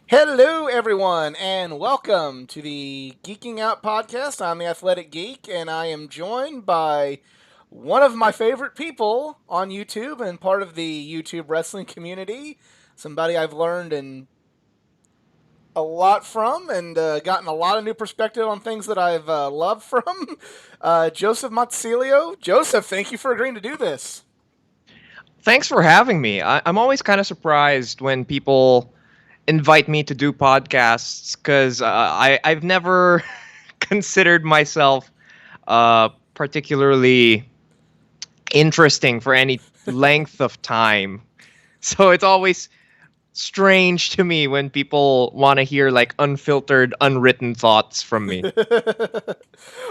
Hello, everyone, and welcome to the Geeking Out podcast. I'm the Athletic Geek, and I am joined by one of my favorite people on YouTube and part of the YouTube wrestling community. Somebody I've learned a lot from and gotten a lot of new perspective on things that I've loved from. Joseph Montecillo. Joseph, thank you for agreeing to do this. Thanks for having me. I'm always kind of surprised when people invite me to do podcasts because I've never considered myself particularly interesting for any length of time. So it's always strange to me when people want to hear like unfiltered, unwritten thoughts from me.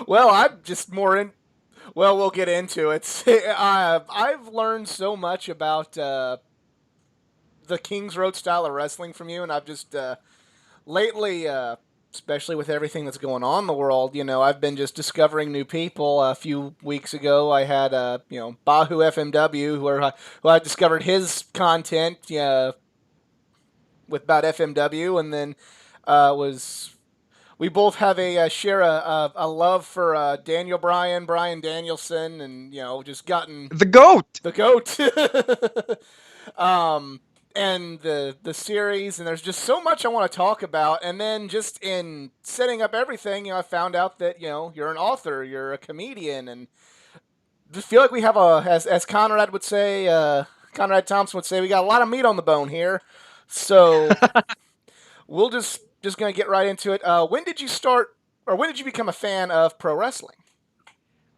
Well, I'm just more in. Well, we'll get into it. I've learned so much about the King's Road style of wrestling from you, and I've just lately, especially with everything that's going on in the world, I've been just discovering new people. A few weeks ago, I had Bahu FMW, who I discovered his content with about FMW, and then was we both have share a love for Daniel Brian Danielson, and just gotten The GOAT! the goat. um, and the series, and there's just so much I want to talk about. And then just in setting up everything, I found out that you're an author, you're a comedian, and just feel like we have as Conrad would say, Conrad Thompson would say, we got a lot of meat on the bone here. So we'll just gonna get right into it. When did you start, or when did you become a fan of pro wrestling?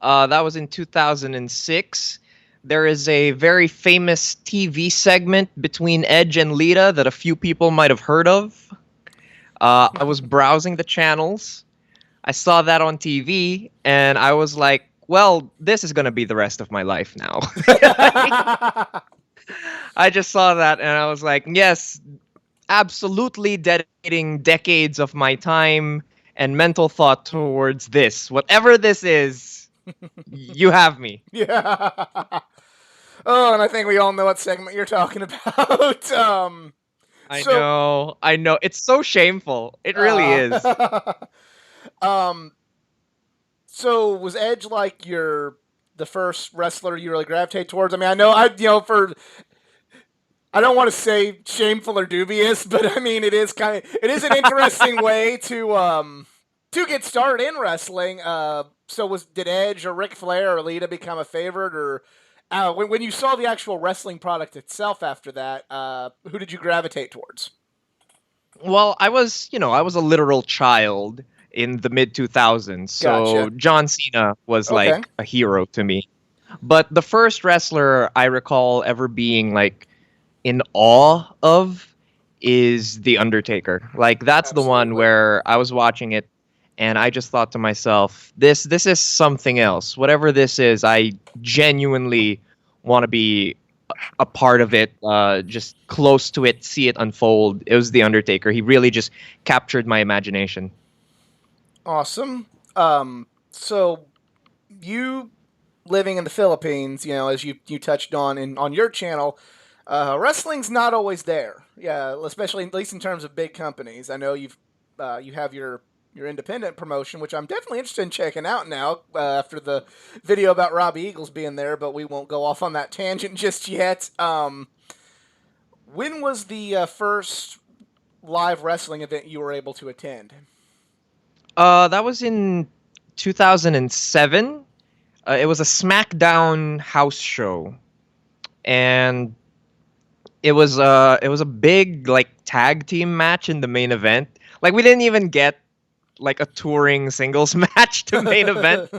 That was in 2006. There is a very famous TV segment between Edge and Lita that a few people might have heard of. I was browsing the channels. I saw that on TV, and I was like, well, this is going to be the rest of my life now. I just saw that, and I was like, yes, absolutely dedicating decades of my time and mental thought towards this. Whatever this is, you have me. Yeah. Oh, and I think we all know what segment you're talking about. So, I know. It's so shameful. It really is. uh, um, so was Edge like the first wrestler you really gravitate towards? I mean, I know for I don't want to say shameful or dubious, but I mean it is an interesting way to get started in wrestling. So did Edge or Ric Flair or Lita become a favorite, or when you saw the actual wrestling product itself after that, who did you gravitate towards? Well, I was a literal child in the mid 2000s, Gotcha. so John Cena was Okay. like a hero to me. But the first wrestler I recall ever being like in awe of is The Undertaker. Like that's the one Absolutely. where I was watching it and I just thought to myself, this is something else. Whatever this is, I genuinely want to be a part of it, just close to it, see it unfold. It was The Undertaker. He really just captured my imagination. Awesome. So you living in the Philippines, as you touched on on your channel, wrestling's not always there. Yeah, especially at least in terms of big companies. I know you have your independent promotion, which I'm definitely interested in checking out now after the video about Robbie Eagles being there. But we won't go off on that tangent just yet. When was the first live wrestling event you were able to attend? That was in 2007. It was a SmackDown house show, and it was a big like tag team match in the main event. Like we didn't even get like a touring singles match to main event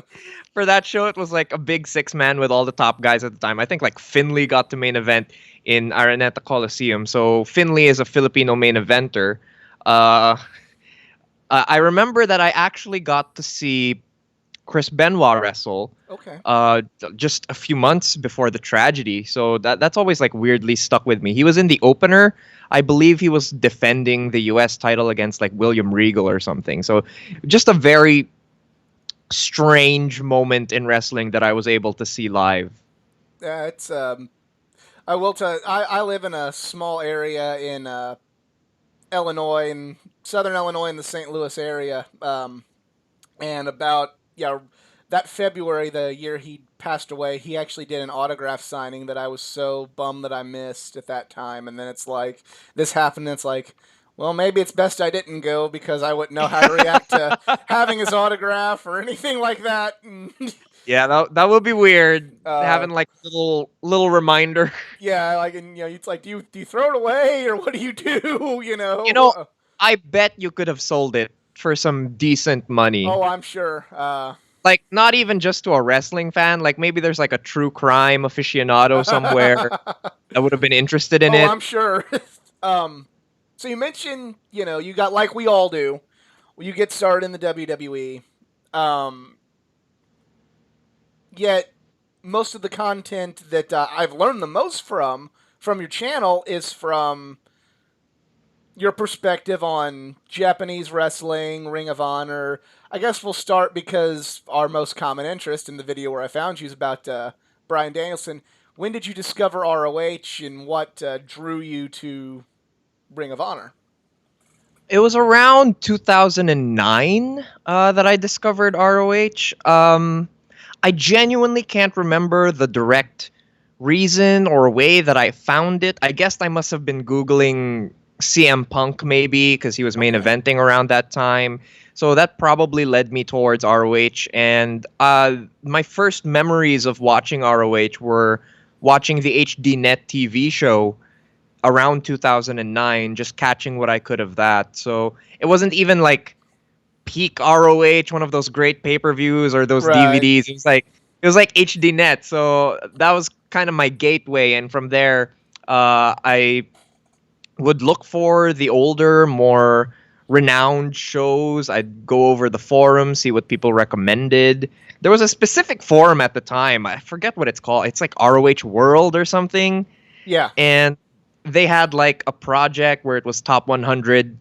for that show. It was like a big six man with all the top guys at the time. I think like Finley got to main event in Araneta Coliseum. So Finley is a Filipino main eventer. Uh, I remember that I actually got to see Chris Benoit wrestle Okay. just a few months before the tragedy. So that's always like weirdly stuck with me. He was in the opener. I believe he was defending the US title against like William Regal or something. So just a very strange moment in wrestling that I was able to see live. Yeah, I will tell. I live in a small area Illinois and Southern Illinois in the St. Louis area. And about that February, the year he passed away, he actually did an autograph signing that I was so bummed that I missed at that time. And then it's like this happened. And it's like, well, maybe it's best I didn't go because I wouldn't know how to react to having his autograph or anything like that. And, Yeah, that would be weird uh, having like a little reminder. yeah, like, and it's like, do you throw it away or what do you do? You know, I bet you could have sold it for some decent money. Oh, I'm sure. Like not even just to a wrestling fan, like maybe there's like a true crime aficionado somewhere that would have been interested in Oh, it. I'm sure. um, so you mentioned, you got like we all do. You get started in the WWE. Um, Yet most of the content that I've learned the most from your channel is from your perspective on Japanese wrestling, Ring of Honor. I guess we'll start because our most common interest in the video where I found you is about Bryan Danielson. When did you discover ROH and what drew you to Ring of Honor? It was around 2009 that I discovered ROH. I genuinely can't remember the direct reason or way that I found it. I guess I must have been Googling CM Punk maybe because he was main Okay. eventing around that time. So that probably led me towards ROH. And my first memories of watching ROH were watching the HD Net TV show around 2009, just catching what I could of that. So it wasn't even like peak ROH, one of those great pay-per-views or those Right. DVDs. It was like HD Net. So that was kind of my gateway, and from there, I would look for the older, more renowned shows. I'd go over the forums, see what people recommended. There was a specific forum at the time. I forget what it's called. It's like ROH World or something, Yeah. and they had like a project where it was top 100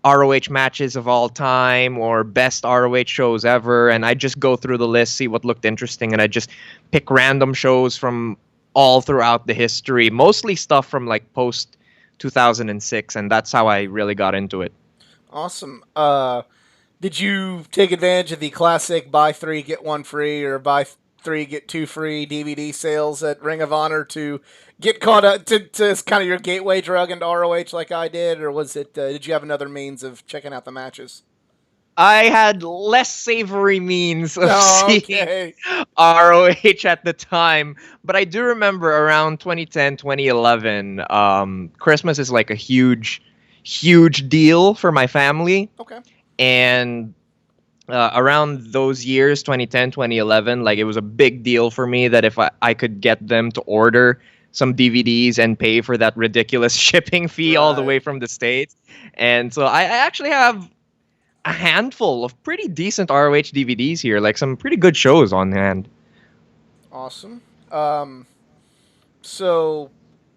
ROH matches of all time or best ROH shows ever, and I just go through the list, see what looked interesting, and I just pick random shows from all throughout the history, mostly stuff from like post 2006, and that's how I really got into it. Awesome. Did you take advantage of the classic buy three get one free or buy three get two free DVD sales at Ring of Honor to get caught up to kind of your gateway drug into ROH like I did, or was it? Did you have another means of checking out the matches? I had less savory means of Oh, seeing okay. ROH at the time, but I do remember around 2010, 2011, Christmas is like a huge deal for my family. Okay. And around those years, 2010, 2011, like it was a big deal for me that if I could get them to order some DVDs and pay for that ridiculous shipping fee all the Right. way from the States. And so I actually have a handful of pretty decent ROH DVDs here, like some pretty good shows on hand. Awesome. So,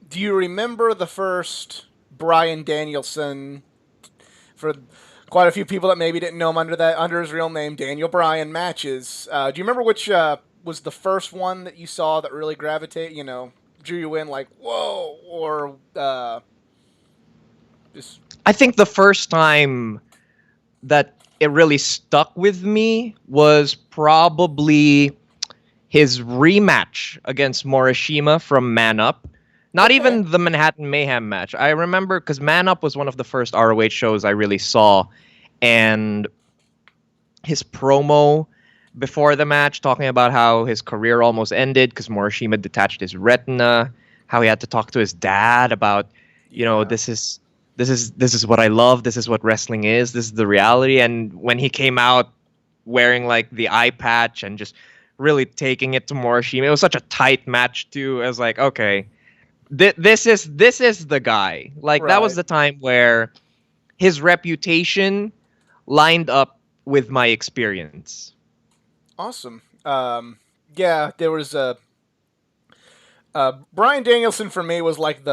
do you remember the first Brian Danielson for quite a few people that maybe didn't know him under his real name, Daniel Bryan matches? Do you remember which was the first one that you saw that really drew you in like whoa, or just I think the first time that it really stuck with me was probably his rematch against Morishima from Man Up. Not okay? even the Manhattan Mayhem match. I remember because Man Up was one of the first ROH shows I really saw, and his promo before the match talking about how his career almost ended because Morishima detached his retina, how he had to talk to his dad about, Yeah. this is what I love, this is what wrestling is, this is the reality. And when he came out wearing like the eye patch and just really taking it to Morishima, it was such a tight match too. I was like, okay, this is the guy. Like that was Right. the time where his reputation lined up with my experience. Awesome. Yeah, there was a Brian Danielson for me was like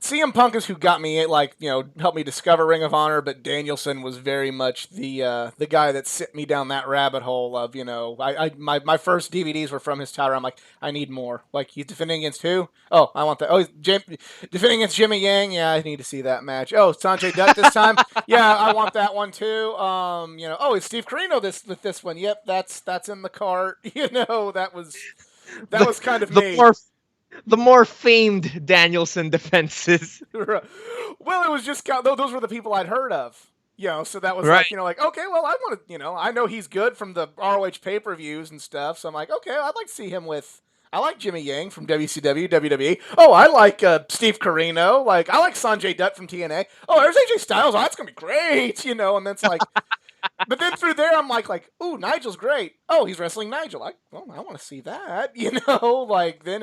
CM Punk is who got me, like, helped me discover Ring of Honor, but Danielson was very much the guy that sent me down that rabbit hole of, my first DVDs were from his title. I'm like, I need more. Like, he's defending against who? Oh, I want that. Oh, defending against Jimmy Yang. Yeah, I need to see that match. Oh, Sanjay Dutt this time. Yeah, I want that one too. Oh, it's Steve Corino with this one. Yep, that's in the cart. That the was kind of the me. more the more famed Danielson defenses. Well, it was just those were the people I'd heard of. So that was Right. like, okay, well, I want to, I know he's good from the ROH pay per views and stuff. So I'm like, okay, I'd like to see him with. I like Jimmy Yang from WCW, WWE. Oh, I like Steve Corino. Like, I like Sanjay Dutt from TNA. Oh, there's AJ Styles. Oh, that's gonna be great. And then it's like, but then through there, I'm like, ooh, Nigel's great. Oh, he's wrestling Nigel. I want to see that. Like then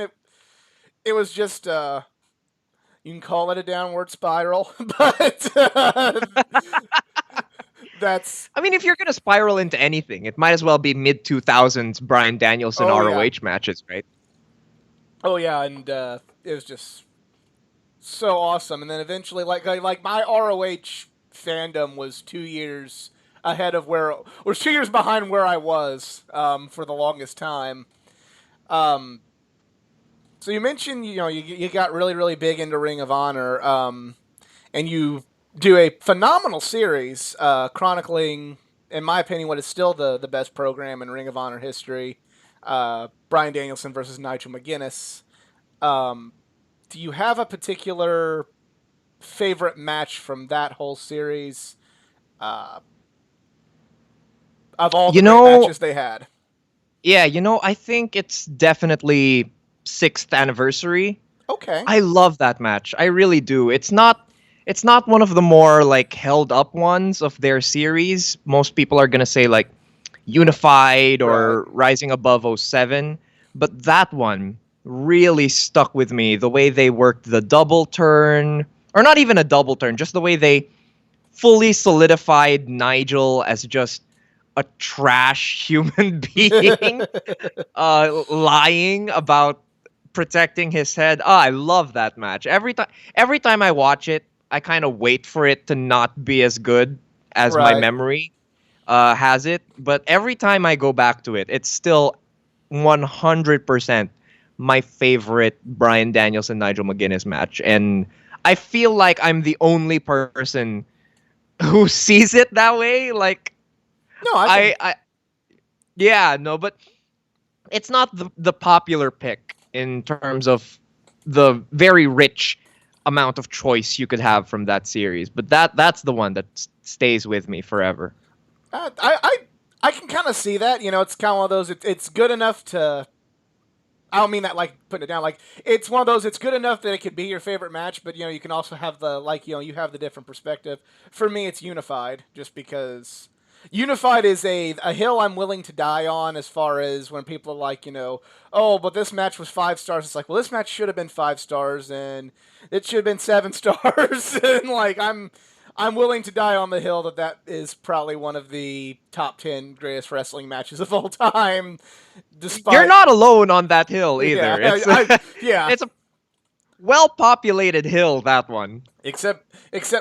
it was just you can call it a downward spiral, but that's I mean, if you're gonna spiral into anything, it might as well be mid 2000s Brian Danielson oh yeah, ROH matches, right? oh yeah, and it was just so awesome. And then eventually, like my ROH fandom was 2 years ahead of was 2 years behind where I was for the longest time. Um, so you mentioned you got really really big into Ring of Honor, and you do a phenomenal series chronicling, in my opinion, what is still the best program in Ring of Honor history. Brian Danielson versus Nigel McGuinness. Um, do you have a particular favorite match from that whole series uh, of all the You great know, matches they had? yeah, I think it's definitely sixth anniversary. Okay, I love that match. I really do. It's not one of the more like held up ones of their series. Most people are gonna say like Unified right, or Rising Above '07, but that one really stuck with me. The way they worked the double turn, or not even a double turn, just the way they fully solidified Nigel as just a trash human being, lying about protecting his head. Oh, I love that match. Every time I watch it, I kind of wait for it to not be as good as my right. memory has it. But every time I go back to it, it's still 100% my favorite Brian Danielson Nigel McGuinness match. And I feel like I'm the only person who sees it that way. Like No, I can. I yeah, no, but it's not the popular pick in terms of the very rich amount of choice you could have from that series. But that's the one that stays with me forever. I can kind of see that. It's kind of one of those. It's good enough to. I don't mean that like putting it down. Like it's one of those. It's good enough that it could be your favorite match, but you can also have the you have the different perspective. For me, it's Unified, just because Unified is a hill I'm willing to die on. As far as when people are like, oh, but this match was 5 stars. It's like, well, this match should have been 5 stars, and it should have been 7 stars. And like I'm willing to die on the hill that is probably one of the top 10 greatest wrestling matches of all time, You're despite not alone on that hill yeah, either. It's yeah. it's a well populated hill, that one. Except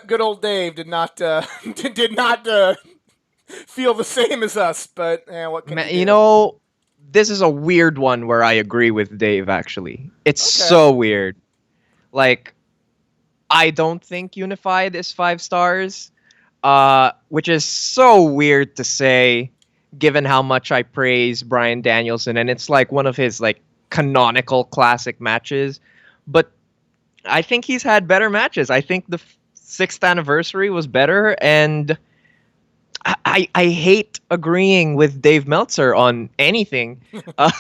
good old Dave did not did not feel the same as us. But what can you You do? know, this is a weird one where I agree with Dave actually. It's Okay. so weird. Like I don't think Unified is 5 stars, which is so weird to say given how much I praise Brian Danielson and it's like one of his like canonical classic matches. But I think he's had better matches. I think the sixth anniversary was better, and I hate agreeing with Dave Meltzer on anything, uh,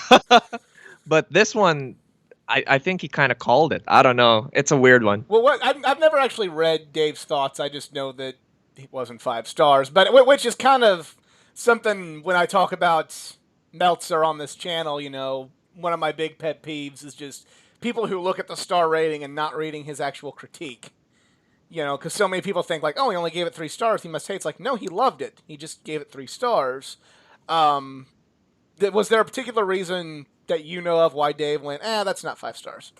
but this one I think he kind of called it. I don't know. It's a weird one. Well, I've never actually read Dave's thoughts. I just know that he wasn't 5 stars, but which is kind of something when I talk about Meltzer on this channel. One of my big pet peeves is just people who look at the star rating and not reading his actual critique. Because so many people think like, oh, he only gave it 3 stars. He must hate. It's like, no, he loved it. He just gave it 3 stars. Um, was there a particular reason that you know of why Dave went? That's not 5 stars.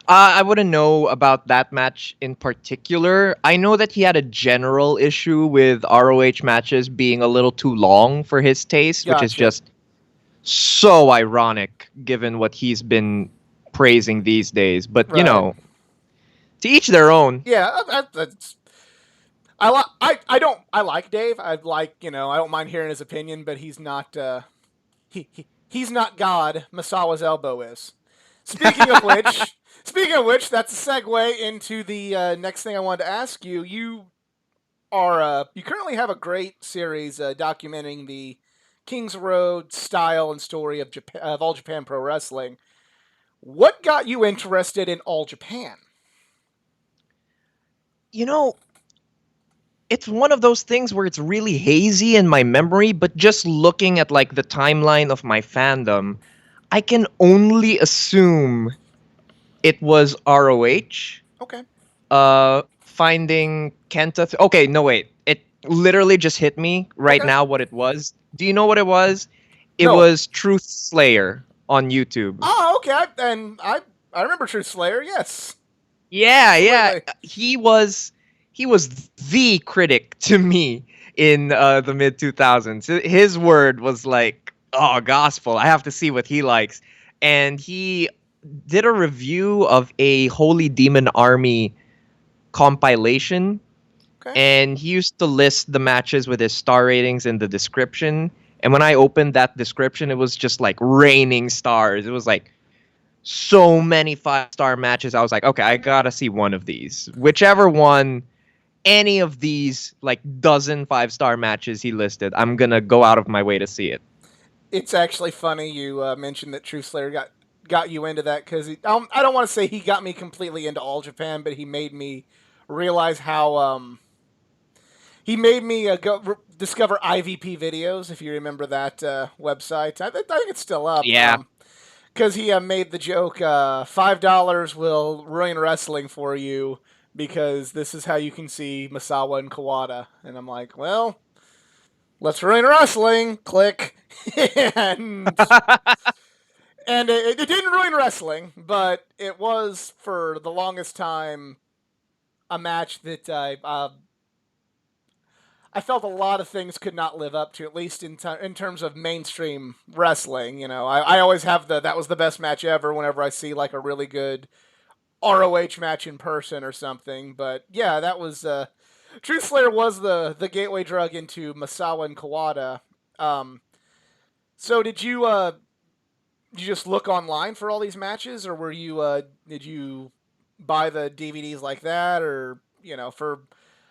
I wouldn't know about that match in particular. I know that he had a general issue with ROH matches being a little too long for his taste, which is Gotcha. just so ironic given what he's been praising these days. But, Right. to each their own. Yeah, that's. I like Dave. I like, I don't mind hearing his opinion, but he's not he's not God. Masawa's elbow is. Speaking of which, that's a segue into the next thing I wanted to ask you. You currently have a great series documenting the King's Road style and story of All Japan Pro Wrestling. What got you interested in All Japan? You know, it's one of those things where it's really hazy in my memory, but just looking at like the timeline of my fandom, I can only assume it was ROH. Okay. Finding Kenta. Okay, no wait. It literally just hit me right Okay. now what it was. Do you know what it was? It No. was Truth Slayer on YouTube. Oh, okay. I remember Truth Slayer. Yes, Yeah, yeah. absolutely. He was the critic to me in the mid 2000s. His word was like, "Oh, gospel. I have to see what he likes." And he did a review of a Holy Demon Army compilation, Okay. and he used to list the matches with his star ratings in the description. And when I opened that description, it was just like raining stars. It was like so many 5-star matches. I was like, okay, I gotta see one of these. Whichever one, any of these like dozen 5-star matches he listed, I'm gonna go out of my way to see it. It's actually funny you mentioned that Truth Slayer got you into that because I don't want to say he got me completely into All Japan, but he made me realize how he made me discover IVP videos. If you remember that website, I think it's still up. Yeah. Because he made the joke, $5 will ruin wrestling for you because this is how you can see Masawa and Kawada. And I'm like, well, let's ruin wrestling. Click. and it didn't ruin wrestling, but it was for the longest time a match that I felt a lot of things could not live up to, at least in terms of mainstream wrestling. I always have that was the best match ever whenever I see like a really good ROH match in person or something. But yeah, that was Truth Slayer was the gateway drug into Masawa and Kawada. Um, so did you just look online for all these matches, or did you buy the DVDs like that, or for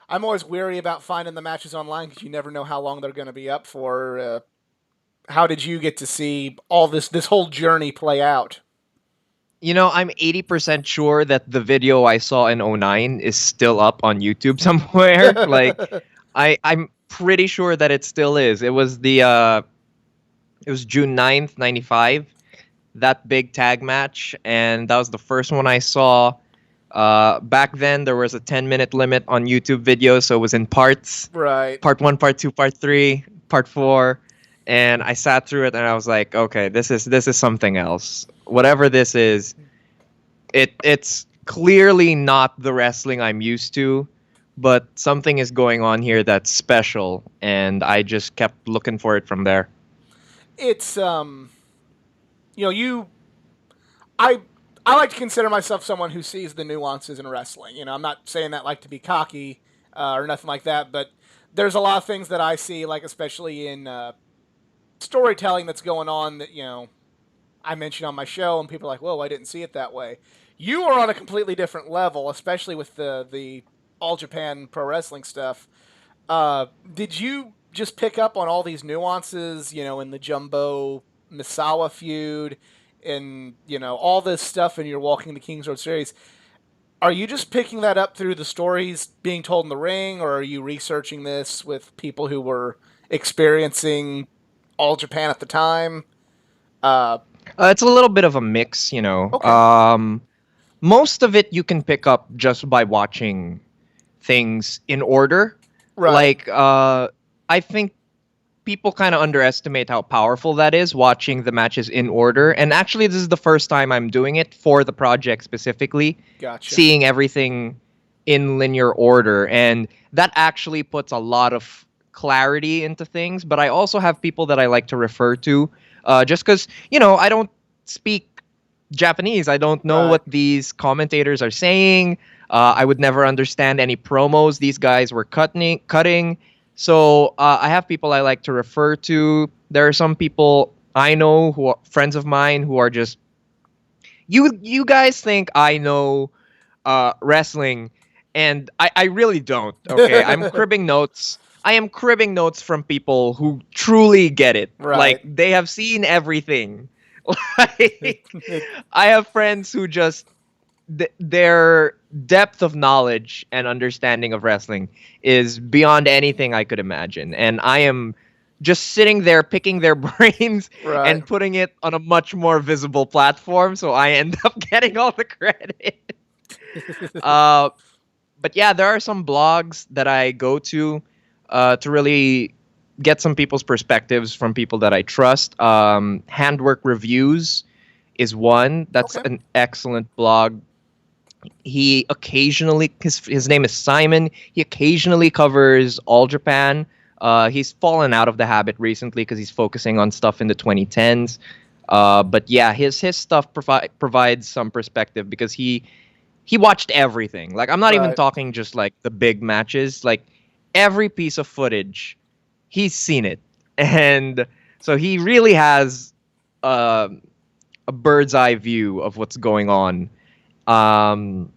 I'm always weary about finding the matches online because you never know how long they're going to be up for. How did you get to see all this whole journey play out? I'm 80% sure that the video I saw in '09 is still up on YouTube somewhere. Like, I'm pretty sure that it still is. It was June 9th, 95. That big tag match, and that was the first one I saw. Back then, there was a 10-minute limit on YouTube videos, so it was in parts: Right. part one, part two, part three, part four. And I sat through it, and I was like, okay, this is something else. Whatever this is, it's clearly not the wrestling I'm used to, but something is going on here that's special, and I just kept looking for it from there. It's you know you I I like to consider myself someone who sees the nuances in wrestling. I'm not saying that like to be cocky or nothing like that, but there's a lot of things that I see, like especially in storytelling that's going on that I mentioned on my show, and people are like, "Whoa, I didn't see it that way." You are on a completely different level, especially with the All Japan Pro Wrestling stuff. Did you just pick up on all these nuances, in the Jumbo Misawa feud, and all this stuff in your Walking the Kings Road series? Are you just picking that up through the stories being told in the ring, or are you researching this with people who were experiencing All Japan at the time? Uh, It's a little bit of a mix. okay, Most of it you can pick up just by watching things in order. right. Like, I think people kind of underestimate how powerful that is, watching the matches in order. And actually, this is the first time I'm doing it for the project specifically, Gotcha. seeing everything in linear order. And that actually puts a lot of clarity into things. But I also have people that I like to refer to, just because, I don't speak Japanese. I don't know Right. what these commentators are saying. I would never understand any promos these guys were cutting. So I have people I like to refer to. There are some people I know who are friends of mine who are just, you guys think I know wrestling, and I really don't. Okay, I'm cribbing notes. I am cribbing notes from people who truly get it. Like Right. they have seen everything. Like I have friends who just their depth of knowledge and understanding of wrestling is beyond anything I could imagine. And I am just sitting there picking their brains Right. and putting it on a much more visible platform. So I end up getting all the credit. Uh, but yeah, there are some blogs that I go to really get some people's perspectives from people that I trust. Handwork Reviews is one. That's Okay. an excellent blog. He occasionally, his name is Simon. He occasionally covers All Japan. He's fallen out of the habit recently because he's focusing on stuff in the 2010s. But yeah, his stuff provides some perspective because he watched everything. Like I'm not even Right. talking just like the big matches. Like every piece of footage, he's seen it, and so he really has uh, a bird's eye view of what's going on. Um,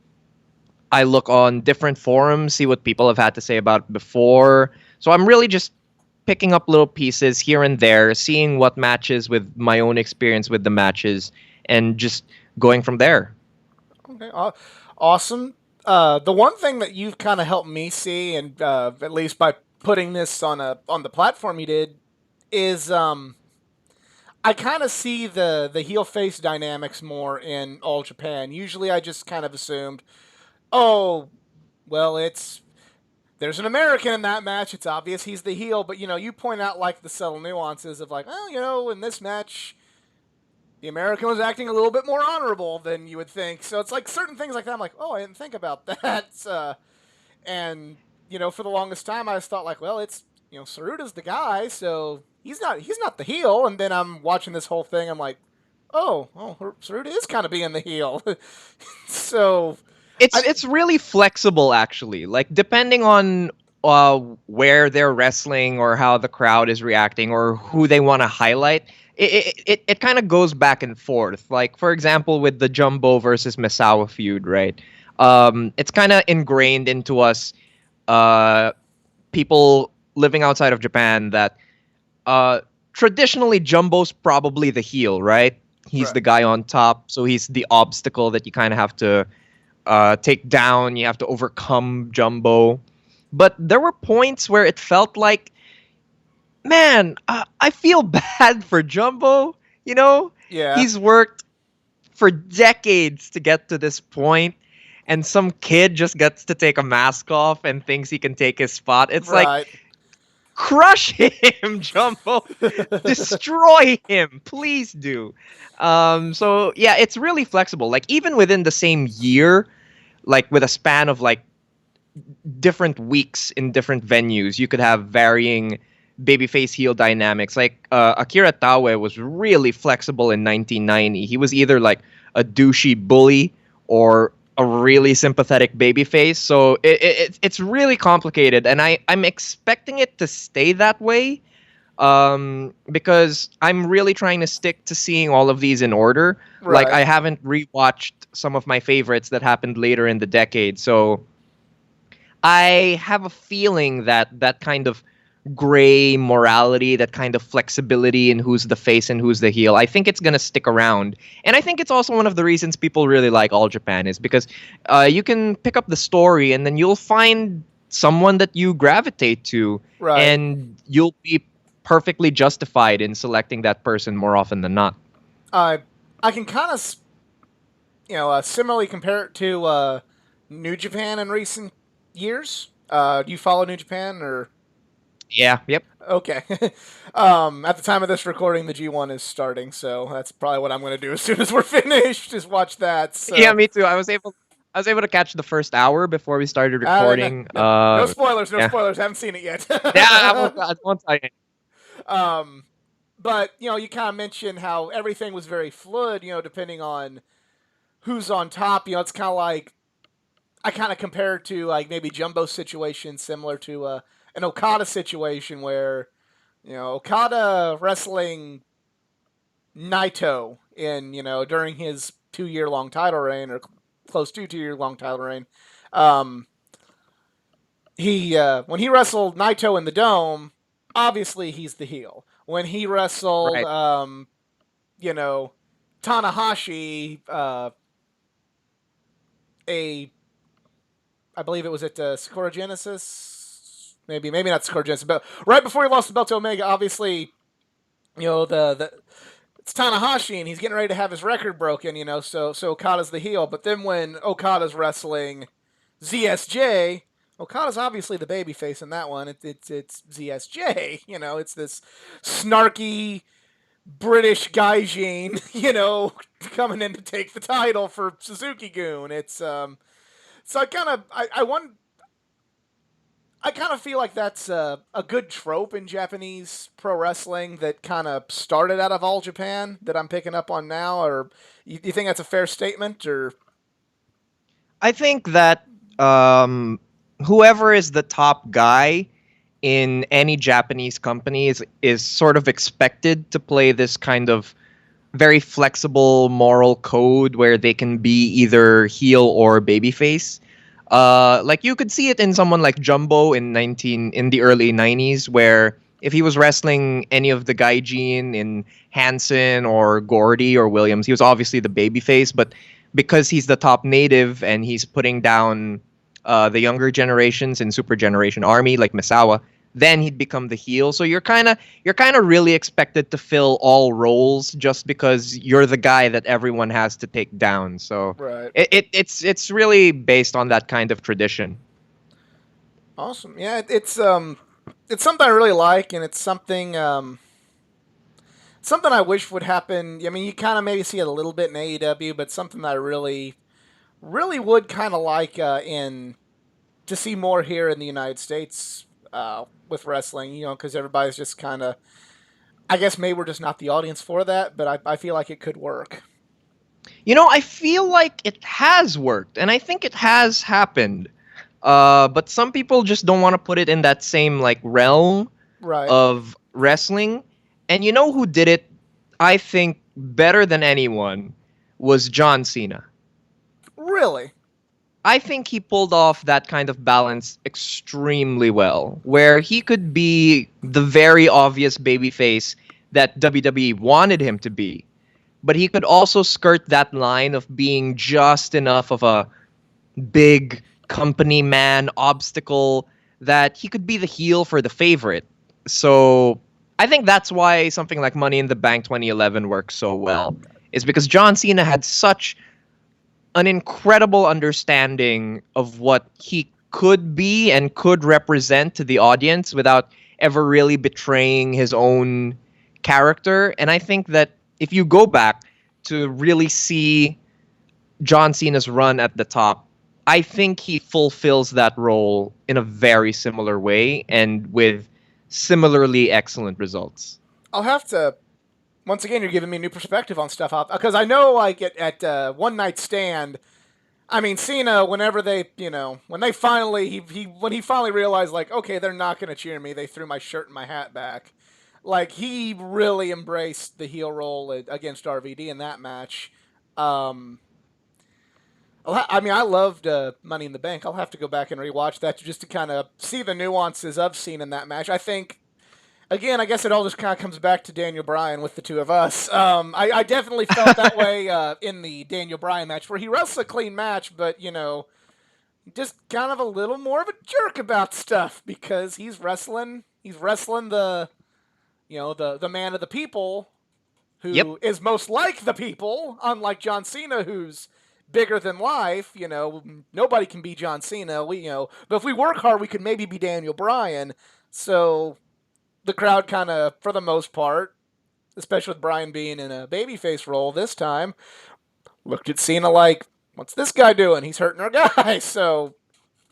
I look on different forums, see what people have had to say about it before. So I'm really just picking up little pieces here and there, seeing what matches with my own experience with the matches, and just going from there. Okay. Awesome. The one thing that you've kind of helped me see, and at least by putting this on the platform you did, is I kind of see the heel face dynamics more in All Japan. Usually, I just kind of assumed, oh, well, it's there's an American in that match. It's obvious he's the heel, but you point out like the subtle nuances of like, oh, in this match, the American was acting a little bit more honorable than you would think. So it's like certain things like that. I'm like, oh, I didn't think about that. And for the longest time, I just thought like, well, it's Saruda's the guy, so he's not the heel. And then I'm watching this whole thing. I'm like, oh, Saruda is kind of being the heel. So It's I it's really flexible actually. Like depending on uh where they're wrestling or how the crowd is reacting or who they want to highlight, it kind of goes back and forth. Like for example with the Jumbo versus Misawa feud, right? It's kind of ingrained into us uh people living outside of Japan that uh traditionally Jumbo's probably the heel, right? He's right, the guy on top, so he's the obstacle that you kind of have to take down. You have to overcome Jumbo. But there were points where it felt like, man, I feel bad for Jumbo. You know, yeah, he's worked for decades to get to this point, and some kid just gets to take a mask off and thinks he can take his spot. It's like, right, crush him, Jumbo. Destroy him. Please do. So, yeah, it's really flexible. Like, even within the same year, like with a span of like different weeks in different venues, you could have varying babyface heel dynamics. Like Akira Taue was really flexible in 1990. He was either like a douchey bully or a really sympathetic babyface. So it's really complicated, and I'm expecting it to stay that way. Because I'm really trying to stick to seeing all of these in order. Like right. I haven't rewatched some of my favorites that happened later in the decade, so I have a feeling that that kind of gray morality, that kind of flexibility in who's the face and who's the heel, I think it's going to stick around. And I think it's also one of the reasons people really like All Japan is because you can pick up the story and then you'll find someone that you gravitate to, Right. and you'll be perfectly justified in selecting that person more often than not. I I can kind of similarly compare it to New Japan in recent years. Do you follow New Japan or? Yeah. Yep. Okay. At the time of this recording, the G1 is starting, so that's probably what I'm going to do as soon as we're finished. Is watch that. Yeah. So, Me too. I was able to catch the first hour before we started no, recording. no, no spoilers. No Yeah. spoilers. Haven't seen it yet. Yeah. I won't tell you. um, but you kind of mentioned how everything was very fluid. Depending on who's on top. It's kind of like I kind of compare it to like maybe Jumbo's situation, similar to an Okada situation where Okada wrestling Naito in during his 2 year long title reign or close to 2 year long title reign. Um, he when he wrestled Naito in the Dome, obviously he's the heel. When he wrestled, Right. you know, Tanahashi, a I believe it was at Sakura Genesis, maybe not Sakura Genesis, but right before he lost the belt to Omega, obviously the it's Tanahashi and he's getting ready to have his record broken, so Okada's the heel. But then when Okada's wrestling ZSJ, Okada's obviously the babyface in that one. It's ZSJ, it's this snarky British gaijin, coming in to take the title for Suzuki-gun. It's so I kind of feel like that's a good trope in Japanese pro wrestling that kind of started out of All Japan that I'm picking up on now. Or you think that's a fair statement? Or I think that um, whoever is the top guy in any Japanese company is sort of expected to play this kind of very flexible moral code where they can be either heel or babyface. Like you could see it in someone like Jumbo in the early 90s, where if he was wrestling any of the Gaijin in Hansen or Gordy or Williams, he was obviously the babyface, but because he's the top native and he's putting down the younger generations in Super Generation Army like Misawa, then he'd become the heel. So you're kind of really expected to fill all roles just because you're the guy that everyone has to take down. So right. it's really based on that kind of tradition. Awesome. Yeah, it's something I really like, and it's something I wish would happen. I mean, you kind of maybe see it a little bit in AEW, but something that I really would kind of like in to see more here in the United States with wrestling. Because everybody's just kind of. I guess maybe we're just not the audience for that, but I feel like it could work. I feel like it has worked, and I think it has happened. But some people just don't want to put it in that same like realm Right. of wrestling. And you know who did it? I think better than anyone was John Cena. Really. I think he pulled off that kind of balance extremely well, where he could be the very obvious babyface that WWE wanted him to be, but he could also skirt that line of being just enough of a big company man obstacle that he could be the heel for the favorite. So I think that's why something like Money in the Bank 2011 works so well, is because John Cena had such an incredible understanding of what he could be and could represent to the audience without ever really betraying his own character. And I think that if you go back to really see John Cena's run at the top, I think he fulfills that role in a very similar way and with similarly excellent results. I'll have to. Once again, you're giving me a new perspective on stuff because I know, like at One Night Stand, I mean Cena. Whenever when they finally when he finally realized, like, okay, they're not going to cheer me. They threw my shirt and my hat back. Like he really embraced the heel role against RVD in that match. Um, I mean, I loved Money in the Bank. I'll have to go back and rewatch that just to kind of see the nuances of Cena in that match. I think again, I guess it all just kind of comes back to Daniel Bryan with the two of us. I definitely felt that way in the Daniel Bryan match, where he wrestles a clean match, but just kind of a little more of a jerk about stuff because he's wrestling the man of the people Yep. who is most like the people, unlike John Cena, who's bigger than life. Nobody can be John Cena. But if we work hard, we could maybe be Daniel Bryan. So the crowd kind of, for the most part, especially with Brian being in a babyface role this time, looked at Cena like, "What's this guy doing? He's hurting our guy." So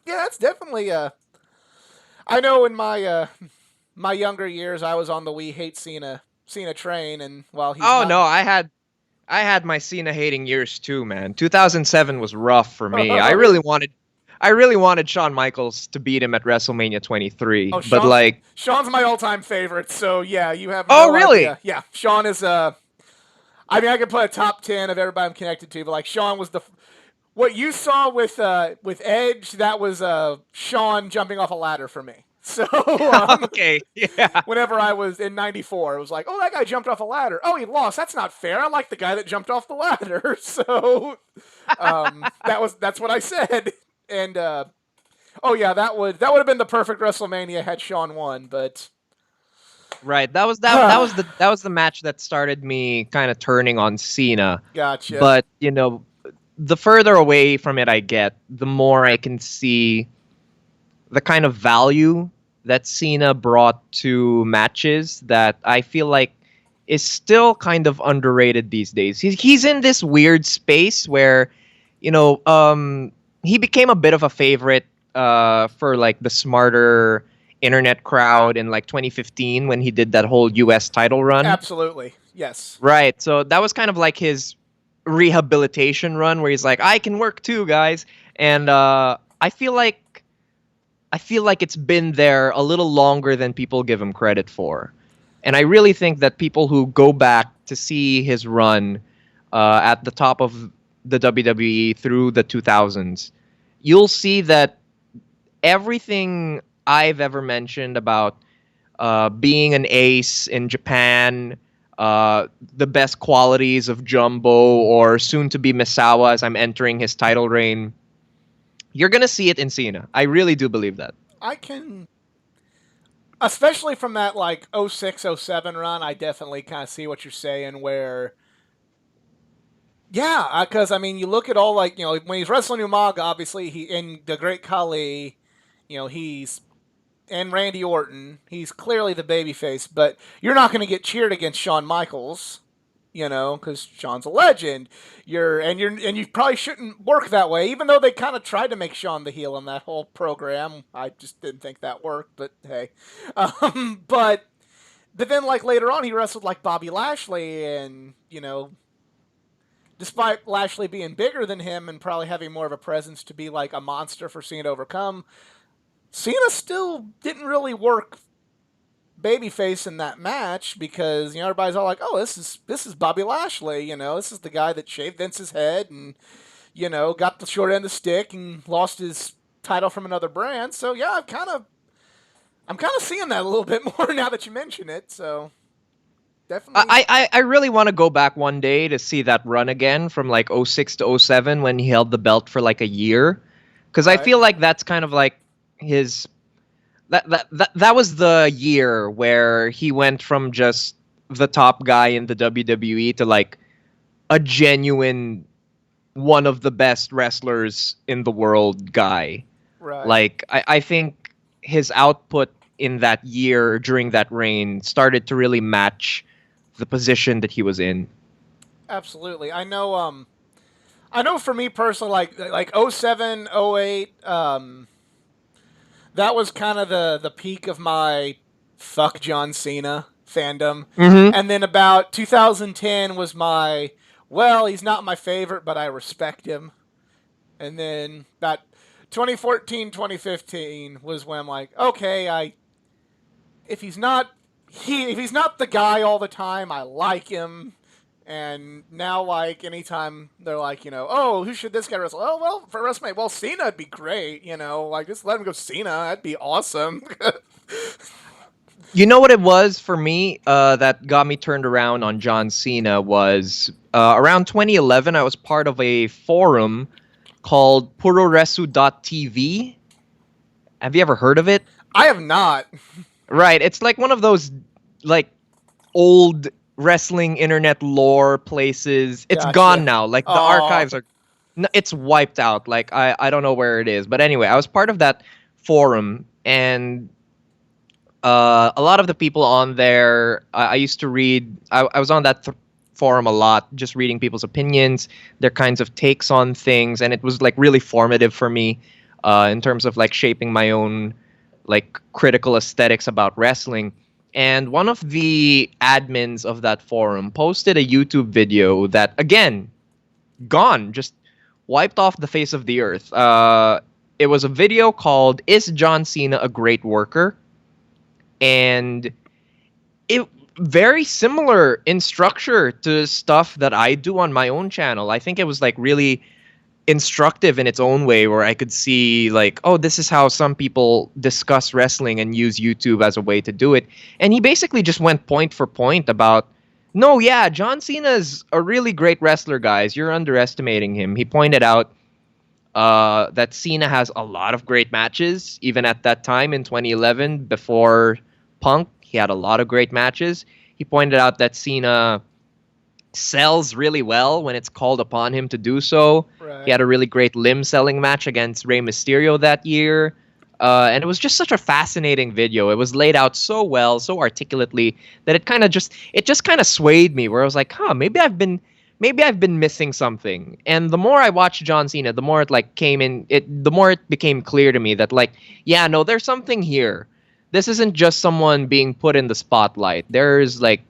yeah, it's definitely I know in my younger years, I was on the "We Hate Cena train, and while he's Oh not, no, I had my Cena hating years too, man. 2007 was rough for me. I oh really wanted I really wanted Shawn Michaels to beat him at WrestleMania 23, oh but Sean's like, Sean's my all-time favorite. So yeah, you have oh no really? idea. Yeah, Sean is I mean, I could put a top 10 of everybody I'm connected to, but like Sean was the what you saw with Edge. That was Sean jumping off a ladder for me. So Okay, yeah. whenever I was in '94, it was like, oh, that guy jumped off a ladder. Oh, he lost. That's not fair. I like the guy that jumped off the ladder. So that's what I said. And oh yeah, that would have been the perfect WrestleMania had Sean won. But Right. That was the match that started me kind of turning on Cena. gotcha. But, the further away from it I get, the more I can see the kind of value that Cena brought to matches that I feel like is still kind of underrated these days. He's in this weird space where, he became a bit of a favorite for like the smarter internet crowd in like 2015 when he did that whole US title run. Absolutely. Yes. Right. So that was kind of like his rehabilitation run where he's like, I can work too, guys. And I feel like it's been there a little longer than people give him credit for. And I really think that people who go back to see his run at the top of the WWE through the 2000s, you'll see that everything I've ever mentioned about being an ace in Japan, the best qualities of Jumbo, or soon to be Misawa as I'm entering his title reign, you're going to see it in Cena. I really do believe that. I can, especially from that like '06 '07 run, I definitely kind of see what you're saying. Where, yeah, because I mean, you look at all like when he's wrestling Umaga, obviously he in the Great Khali, he's and Randy Orton, he's clearly the babyface, but you're not going to get cheered against Shawn Michaels. Because Shawn's a legend. And you probably shouldn't work that way. Even though they kind of tried to make Shawn the heel in that whole program, I just didn't think that worked. But hey, but then like later on, he wrestled like Bobby Lashley, and despite Lashley being bigger than him and probably having more of a presence to be like a monster for Cena to overcome, Cena still didn't really work babyface in that match because everybody's all like, "Oh, this is Bobby Lashley." This is the guy that shaved Vince's head and got the short end of the stick and lost his title from another brand. So yeah, I'm kind of seeing that a little bit more now that you mention it. So definitely, I really want to go back one day to see that run again from like '06 to '07 when he held the belt for like a year. Because I right, feel like that's kind of like his that was the year where he went from just the top guy in the WWE to like a genuine one of the best wrestlers in the world guy. right, Like I think his output in that year during that reign started to really match the position that he was in. absolutely. I know for me personally, like '07, '08, that was kind of the peak of my fuck John Cena fandom. Hmm. And then about 2010 was my, well, he's not my favorite, but I respect him. And then about 2014, 2015 was when I'm like, okay, if he's not if he's not the guy all the time, I like him. And now, like, anytime they're like, oh, who should this guy wrestle? Oh, well, for WrestleMania, well, Cena'd be great, like, just let him go Cena. That'd be awesome. You know what it was for me that got me turned around on John Cena was around 2011. I was part of a forum called puroresu.tv. Have you ever heard of it? I have not. Right. It's like one of those like old wrestling internet lore places. It's gone Gotcha. now. Like the Oh, archives are it's wiped out. Like I don't know where it is. But anyway, I was part of that forum and A lot of the people on there, I used to read. I was on that forum a lot, just reading people's opinions, their kinds of takes on things, and it was like really formative for me in terms of like shaping my own like critical aesthetics about wrestling. And one of the admins of that forum posted a YouTube video that, again, gone, just wiped off the face of the earth. It was a video called "Is John Cena a Great Worker?" And it very similar in structure to stuff that I do on my own channel. I think it was like really instructive in its own way, where I could see like, oh, this is how some people discuss wrestling and use YouTube as a way to do it. And he basically just went point for point about, no, yeah, John Cena's a really great wrestler, guys. You're underestimating him. He pointed out that Cena has a lot of great matches, even at that time in 2011, before Punk. He had a lot of great matches. He pointed out that Cena sells really well when it's called upon him to do so. He Right. had a really great limb selling match against Rey Mysterio that year. And it was just such a fascinating video. It was laid out so well, so articulately, that it just kind of swayed me, where I was like, huh, maybe I've been missing something. And the more I watched John Cena, the more it like the more it became clear to me that like, yeah, no, there's something here. This isn't just someone being put in the spotlight. There's like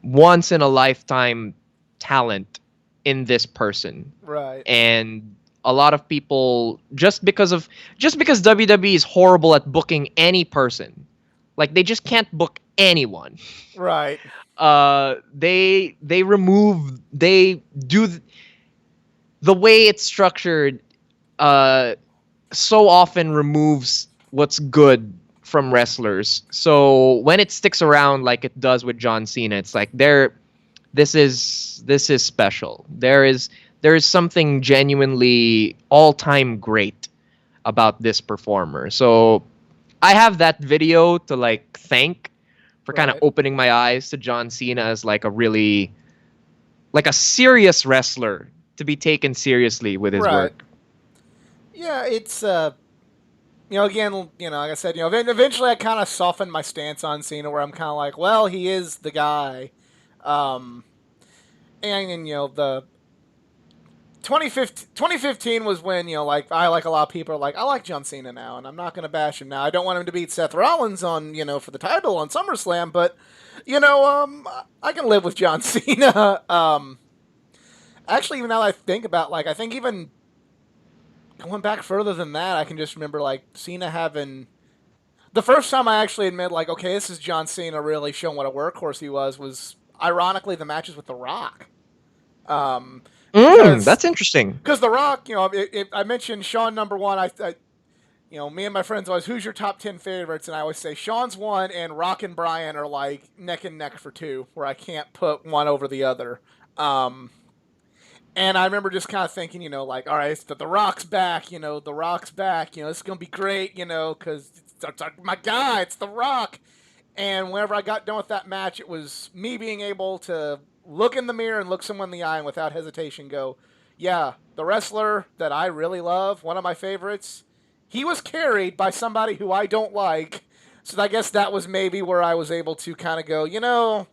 once in a lifetime talent in this person. Right. And a lot of people, just because WWE is horrible at booking any person, like they just can't book anyone. Right. They remove they do the way it's structured so often removes what's good from wrestlers. So when it sticks around like it does with John Cena, it's like this is special. There is something genuinely all-time great about this performer. So I have that video to like thank for kind of Right. opening my eyes to John Cena as like a really like a serious wrestler to be taken seriously with his Right. work. Yeah, it's again, like I said, eventually I kind of softened my stance on Cena, where I'm kind of like, well, he is the guy. Um, and the 2015 was when like I like a lot of people are like I like John Cena now, and I'm not gonna bash him now. I don't want him to beat Seth Rollins on for the title on SummerSlam, but I can live with John Cena. Actually, even now that I think about, like, I think even going back further than that, I can just remember like Cena having the first time I actually admit like, okay, this is John Cena really showing what a workhorse he was ironically the matches with The Rock. Um, because That's interesting. The Rock, I mentioned Sean number one. Me and my friends always, who's your top 10 favorites? And I always say Sean's one, and Rock and Brian are like neck and neck for two, where I can't put one over the other. Um, and I remember just kind of thinking, like, all right, the Rock's back, The Rock's back, this is going to be great, because it's my guy, it's The Rock. And whenever I got done with that match, it was me being able to look in the mirror and look someone in the eye and without hesitation go, yeah, the wrestler that I really love, one of my favorites, he was carried by somebody who I don't like. So I guess that was maybe where I was able to kind of go,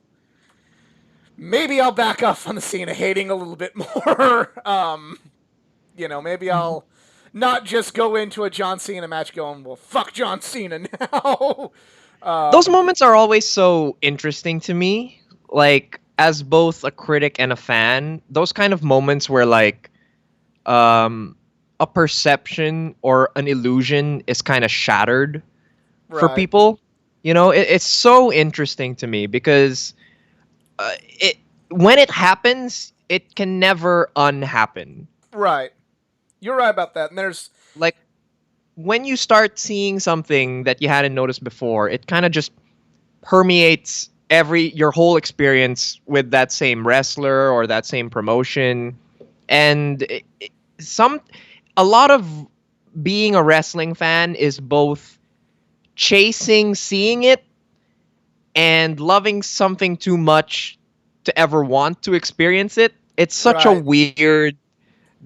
maybe I'll back off on the Cena hating a little bit more. Maybe I'll not just go into a John Cena match going, well, fuck John Cena now. Those um, moments are always so interesting to me. Like as both a critic and a fan, those kind of moments where like um a perception or an illusion is kind of shattered for right, people. It's so interesting to me because it when it happens, it can never unhappen. right. You're right about that. And there's Like when you start seeing something that you hadn't noticed before, it kind of just permeates your whole experience with that same wrestler or that same promotion. And some a lot of being a wrestling fan is both chasing seeing it and loving something too much to ever want to experience it. It's such a right, weird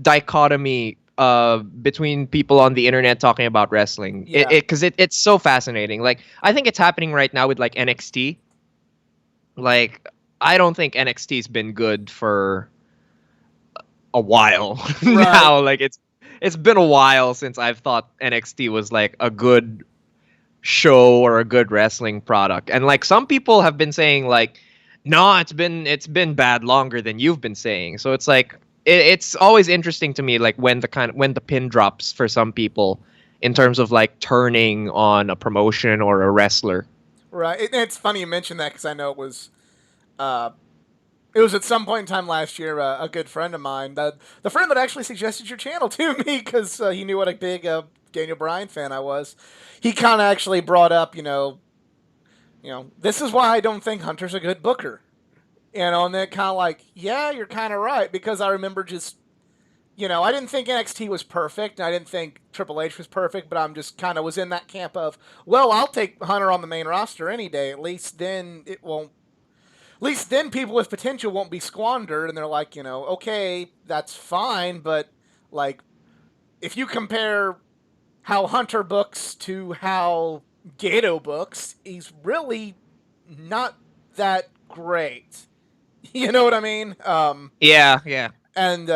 dichotomy between people on the internet talking about wrestling. Yeah. It's so fascinating. Like I think it's happening right now with like NXT. Like I don't think NXT's been good for a while Right. now. Like it's been a while since I've thought NXT was like a good show or a good wrestling product. And like some people have been saying like, no, it's been bad longer than you've been saying. So it's like it's always interesting to me like when the pin drops for some people in terms of like turning on a promotion or a wrestler. Right. It's funny you mentioned that because I know uh, it was at some point in time last year. A good friend of mine, the friend that actually suggested your channel to me because he knew what a big Daniel Bryan fan I was. He kind of actually brought up, this is why I don't think Hunter's a good booker. And then kind of like, yeah, you're kind of right because I remember just, I didn't think NXT was perfect. I didn't think Triple H was perfect, but I'm just kind of was in that camp of, well, I'll take Hunter on the main roster any day. At least then it won't. At least then people with potential won't be squandered, and they're like, okay, that's fine, but like, if you compare how Hunter books to how Gato books, he's really not that great. You know what I mean? Yeah, yeah. And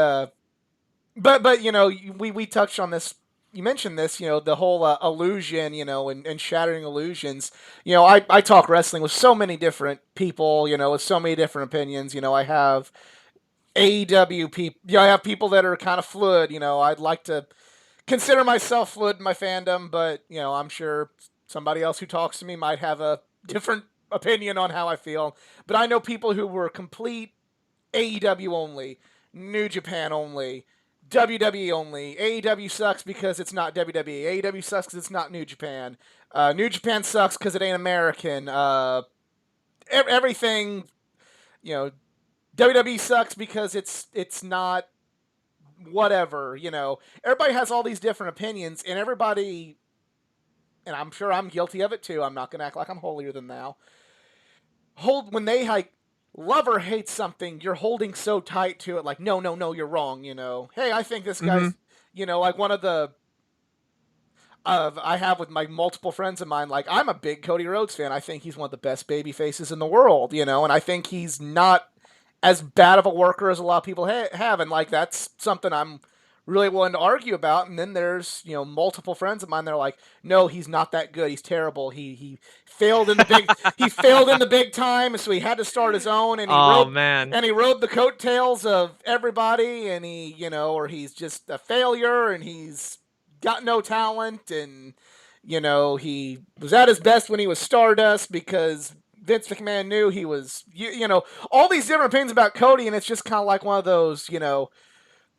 but we touched on this. You mentioned this, the whole illusion, and shattering illusions. I talk wrestling with so many different people, with so many different opinions. I have AEW people. I have people that are kind of fluid. I'd like to consider myself fluid in my fandom, but I'm sure somebody else who talks to me might have a different opinion on how I feel. But I know people who were complete AEW only, New Japan only, WWE only. AEW sucks because it's not WWE. AEW sucks because it's not New Japan. New Japan sucks because it ain't American. Everything, you know, WWE sucks because it's not whatever. Everybody has all these different opinions, and everybody, and I'm sure I'm guilty of it too. I'm not gonna act like I'm holier than thou. When they like love or hate something, you're holding so tight to it, like, no, no, no, you're wrong, Hey, I think this Hmm. guy's, like one of the I have with my multiple friends of mine, like, I'm a big Cody Rhodes fan. I think he's one of the best baby faces in the world, and I think he's not as bad of a worker as a lot of people have, and like that's something I'm really willing to argue about. And then there's multiple friends of mine that are like, no, he's not that good. He's terrible. He failed in the big he failed in the big time, so he had to start his own, and he Oh rode man. and he rode the coattails of everybody, and he or he's just a failure, and he's got no talent, and he was at his best when he was Stardust because Vince McMahon knew he was, all these different opinions about Cody, and it's just kind of like one of those,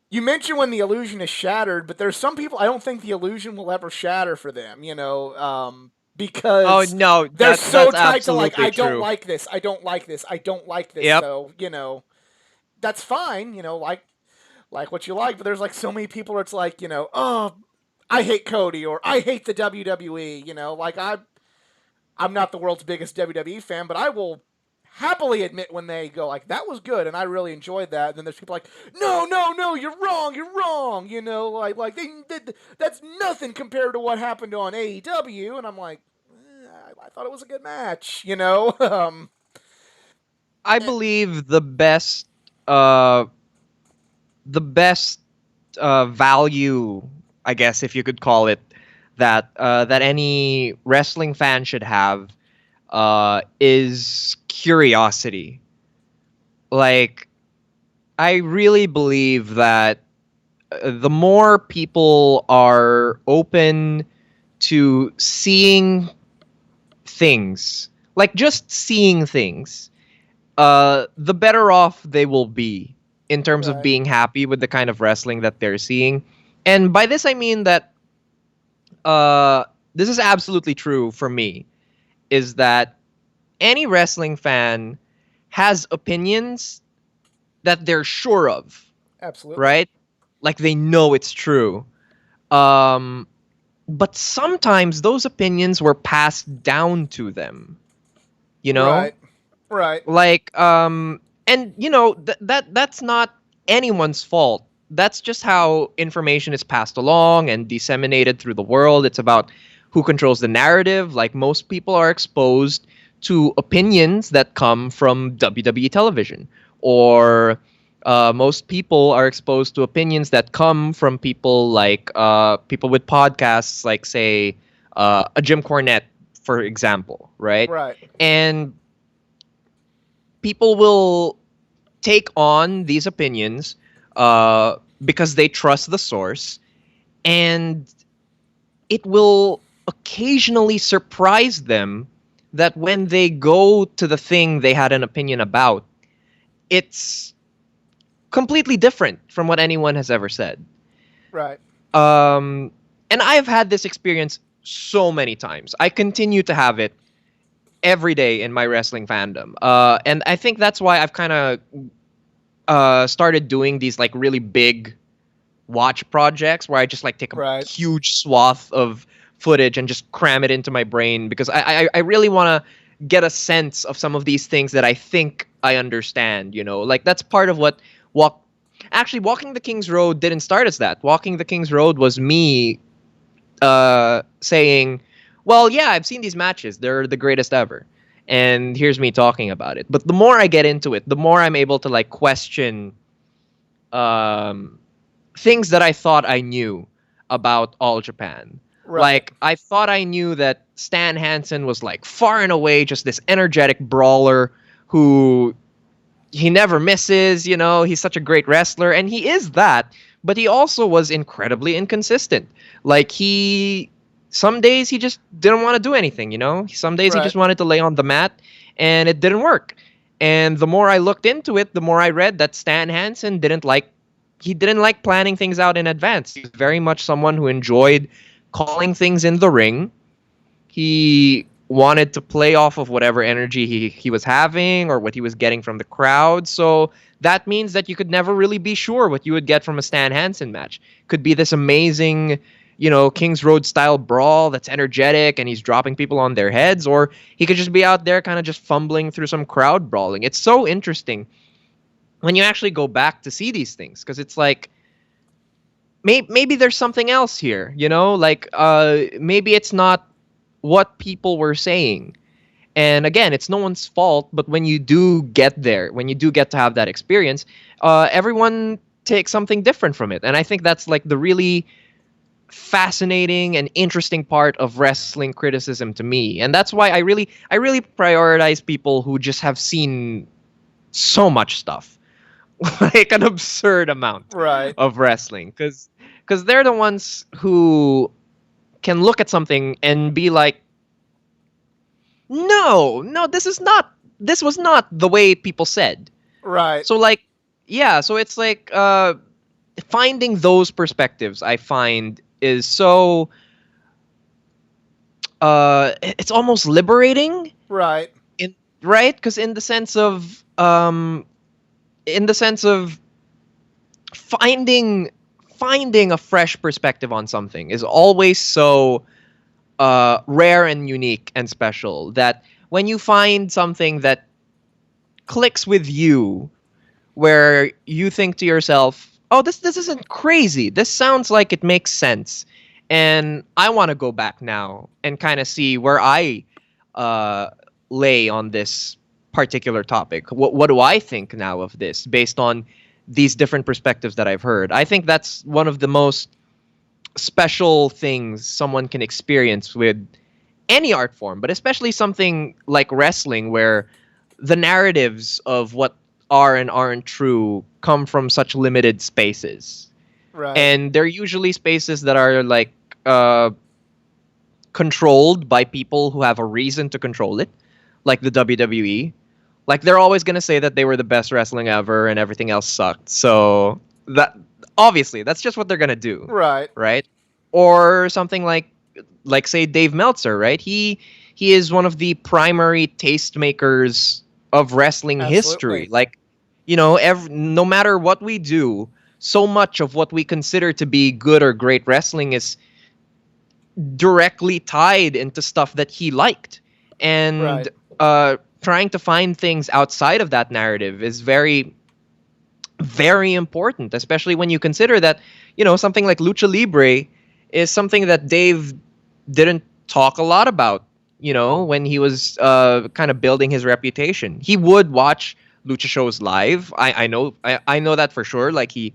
you mentioned when the illusion is shattered, but there's some people I don't think the illusion will ever shatter for them, Oh because no, they're so that's tied to like, absolutely I don't true. like this, I don't like this, I don't like this, Yep. so that's fine, like what you like, but there's like so many people where it's like, oh, I hate Cody or I hate the WWE, like I'm not the world's biggest WWE fan, but I will happily admit when they go like that was good and I really enjoyed that. And then there's people like, no, no, no, you're wrong. Like that's nothing compared to what happened on AEW. And I'm like, I thought it was a good match. I Eh, believe uh the best value, I guess if you could call it that any wrestling fan should have is curiosity. Like I really believe that the more people are open to seeing things, like just seeing things, the better off they will be in terms of right, being happy with the kind of wrestling that they're seeing. And by this I mean that uh, this is absolutely true for me. Is that any wrestling fan has opinions that they're sure of, absolutely, right? Like they know it's true. Um, but sometimes those opinions were passed down to them. You know, right, right, like and that's not anyone's fault that's just how information is passed along and disseminated through the world. It's about who controls the narrative. Like, most people are exposed to opinions that come from WWE television, or most people are exposed to opinions that come from people like people with podcasts, like, say, a Jim Cornette, for example, right? Right. And people will take on these opinions because they trust the source, and it will occasionally surprise them that when they go to the thing they had an opinion about, it's completely different from what anyone has ever said. Right. Um, and I've had this experience so many times. I continue to have it every day in my wrestling fandom. And I think that's why I've kind of started doing these like really big watch projects where I just like take a Right. huge swath of footage and just cram it into my brain, because I really want to get a sense of some of these things that I think I understand. Like, that's part of what walk. Actually, Walking the King's Road didn't start as that. Walking the King's Road was me saying, "Well, yeah, I've seen these matches. They're the greatest ever." And here's me talking about it. But the more I get into it, the more I'm able to like question um, things that I thought I knew about All Japan. Right. Like, I thought I knew that Stan Hansen was like far and away just this energetic brawler who he never misses, he's such a great wrestler, and he is that, but he also was incredibly inconsistent. Like, some days he just didn't want to do anything, Some days he Right. just wanted to lay on the mat, and it didn't work. And the more I looked into it, the more I read that Stan Hansen didn't like planning things out in advance. He was very much someone who enjoyed calling things in the ring. He wanted to play off of whatever energy he was having or what he was getting from the crowd. So that means that you could never really be sure what you would get from a Stan Hansen match. Could be this amazing, Kings Road style brawl that's energetic and he's dropping people on their heads, or he could just be out there kind of just fumbling through some crowd brawling. It's so interesting when you actually go back to see these things, because it's like, maybe there's something else here, like, maybe it's not what people were saying. And again, it's no one's fault, but when you do get there, when you do get to have that experience, everyone takes something different from it. And I think that's like the really fascinating and interesting part of wrestling criticism to me. And that's why I really prioritize people who just have seen so much stuff. Like, an absurd amount Right. of wrestling, because they're the ones who can look at something and be like, no, this was not the way people said. Right. So, like, yeah, so it's like finding those perspectives, I find, is so it's almost liberating, Right. in right, because in the sense of finding a fresh perspective on something is always so rare and unique and special, that when you find something that clicks with you, where you think to yourself, "Oh, this isn't crazy. This sounds like it makes sense," and I want to go back now and kind of see where I uh, lay on this particular topic. What do I think now of this based on these different perspectives that I've heard? I think that's one of the most special things someone can experience with any art form, but especially something like wrestling, where the narratives of what are and aren't true come from such limited spaces. Right. And they're usually spaces that are like controlled by people who have a reason to control it, like the WWE. Like, they're always going to say that they were the best wrestling ever and everything else sucked. So that obviously that's just what they're going to do, Right. right? Or something like say Dave Meltzer, right? He is one of the primary tastemakers of wrestling history. Absolutely. Like, no matter what we do, so much of what we consider to be good or great wrestling is directly tied into stuff that he liked. And Right. trying to find things outside of that narrative is very, very important, especially when you consider that, something like lucha libre is something that Dave didn't talk a lot about, when he was kind of building his reputation. He would watch lucha shows live. I know that for sure. Like, he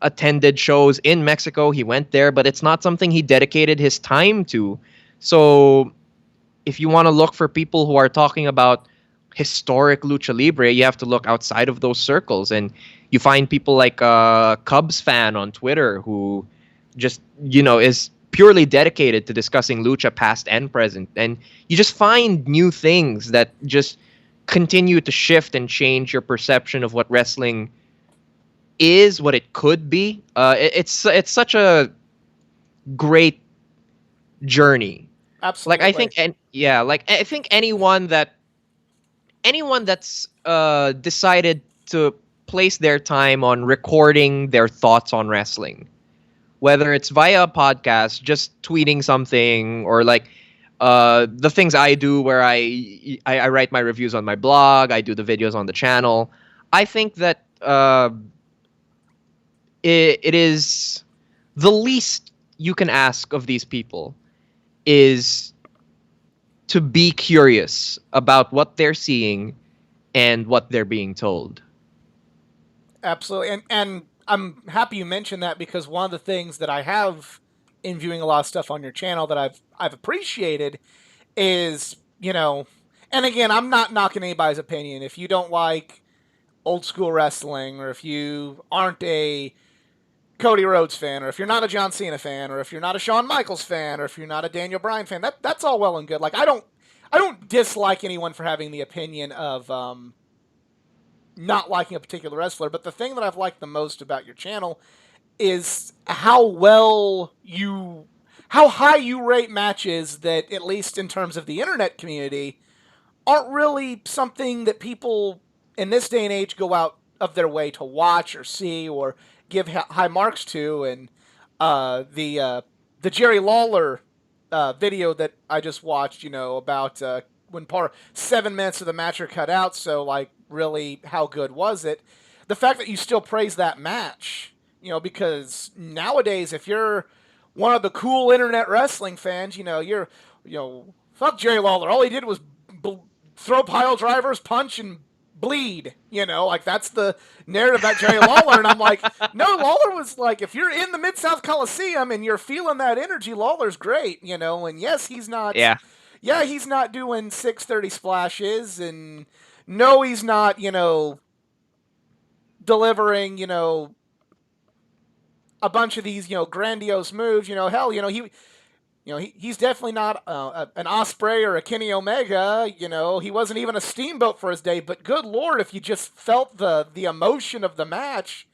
attended shows in Mexico, he went there, but it's not something he dedicated his time to. So if you want to look for people who are talking about historic lucha libre, you have to look outside of those circles, and you find people like Cubs fan on Twitter who just is purely dedicated to discussing lucha past and present, and you just find new things that just continue to shift and change your perception of what wrestling is, what it could be. It's such a great journey. Like, I Absolutely. think, and yeah, like, I think anyone that's decided to place their time on recording their thoughts on wrestling, whether it's via a podcast, just tweeting something, or like the things I do where I write my reviews on my blog, I do the videos on the channel. I think that it is the least you can ask of these people is to be curious about what they're seeing and what they're being told. Absolutely. And I'm happy you mentioned that, because one of the things that I have in viewing a lot of stuff on your channel that I've appreciated is, and again, I'm not knocking anybody's opinion. If you don't like old school wrestling, or if you aren't a Cody Rhodes fan, or if you're not a John Cena fan, or if you're not a Shawn Michaels fan, or if you're not a Daniel Bryan fan, that's all well and good. Like, I don't dislike anyone for having the opinion of not liking a particular wrestler, but the thing that I've liked the most about your channel is how high you rate matches that, at least in terms of the internet community, aren't really something that people in this day and age go out of their way to watch or see or give high marks to. And the Jerry Lawler video that I just watched, about when 7 minutes of the match are cut out. So, like, really, how good was it? The fact that you still praise that match, because nowadays, if you're one of the cool internet wrestling fans, fuck Jerry Lawler. All he did was throw pile drivers, punch, and bleed. Like, that's the narrative about Jerry Lawler. And I'm like, no, Lawler was like, if you're in the Mid South Coliseum and you're feeling that energy, Lawler's great. And yes, he's not. Yeah. Yeah, he's not doing 630 splashes, and no, he's not. Delivering. A bunch of these. Grandiose moves. Hell, he's definitely not an Osprey or a Kenny Omega. He wasn't even a Steamboat for his day. But good lord, if you just felt the emotion of the match,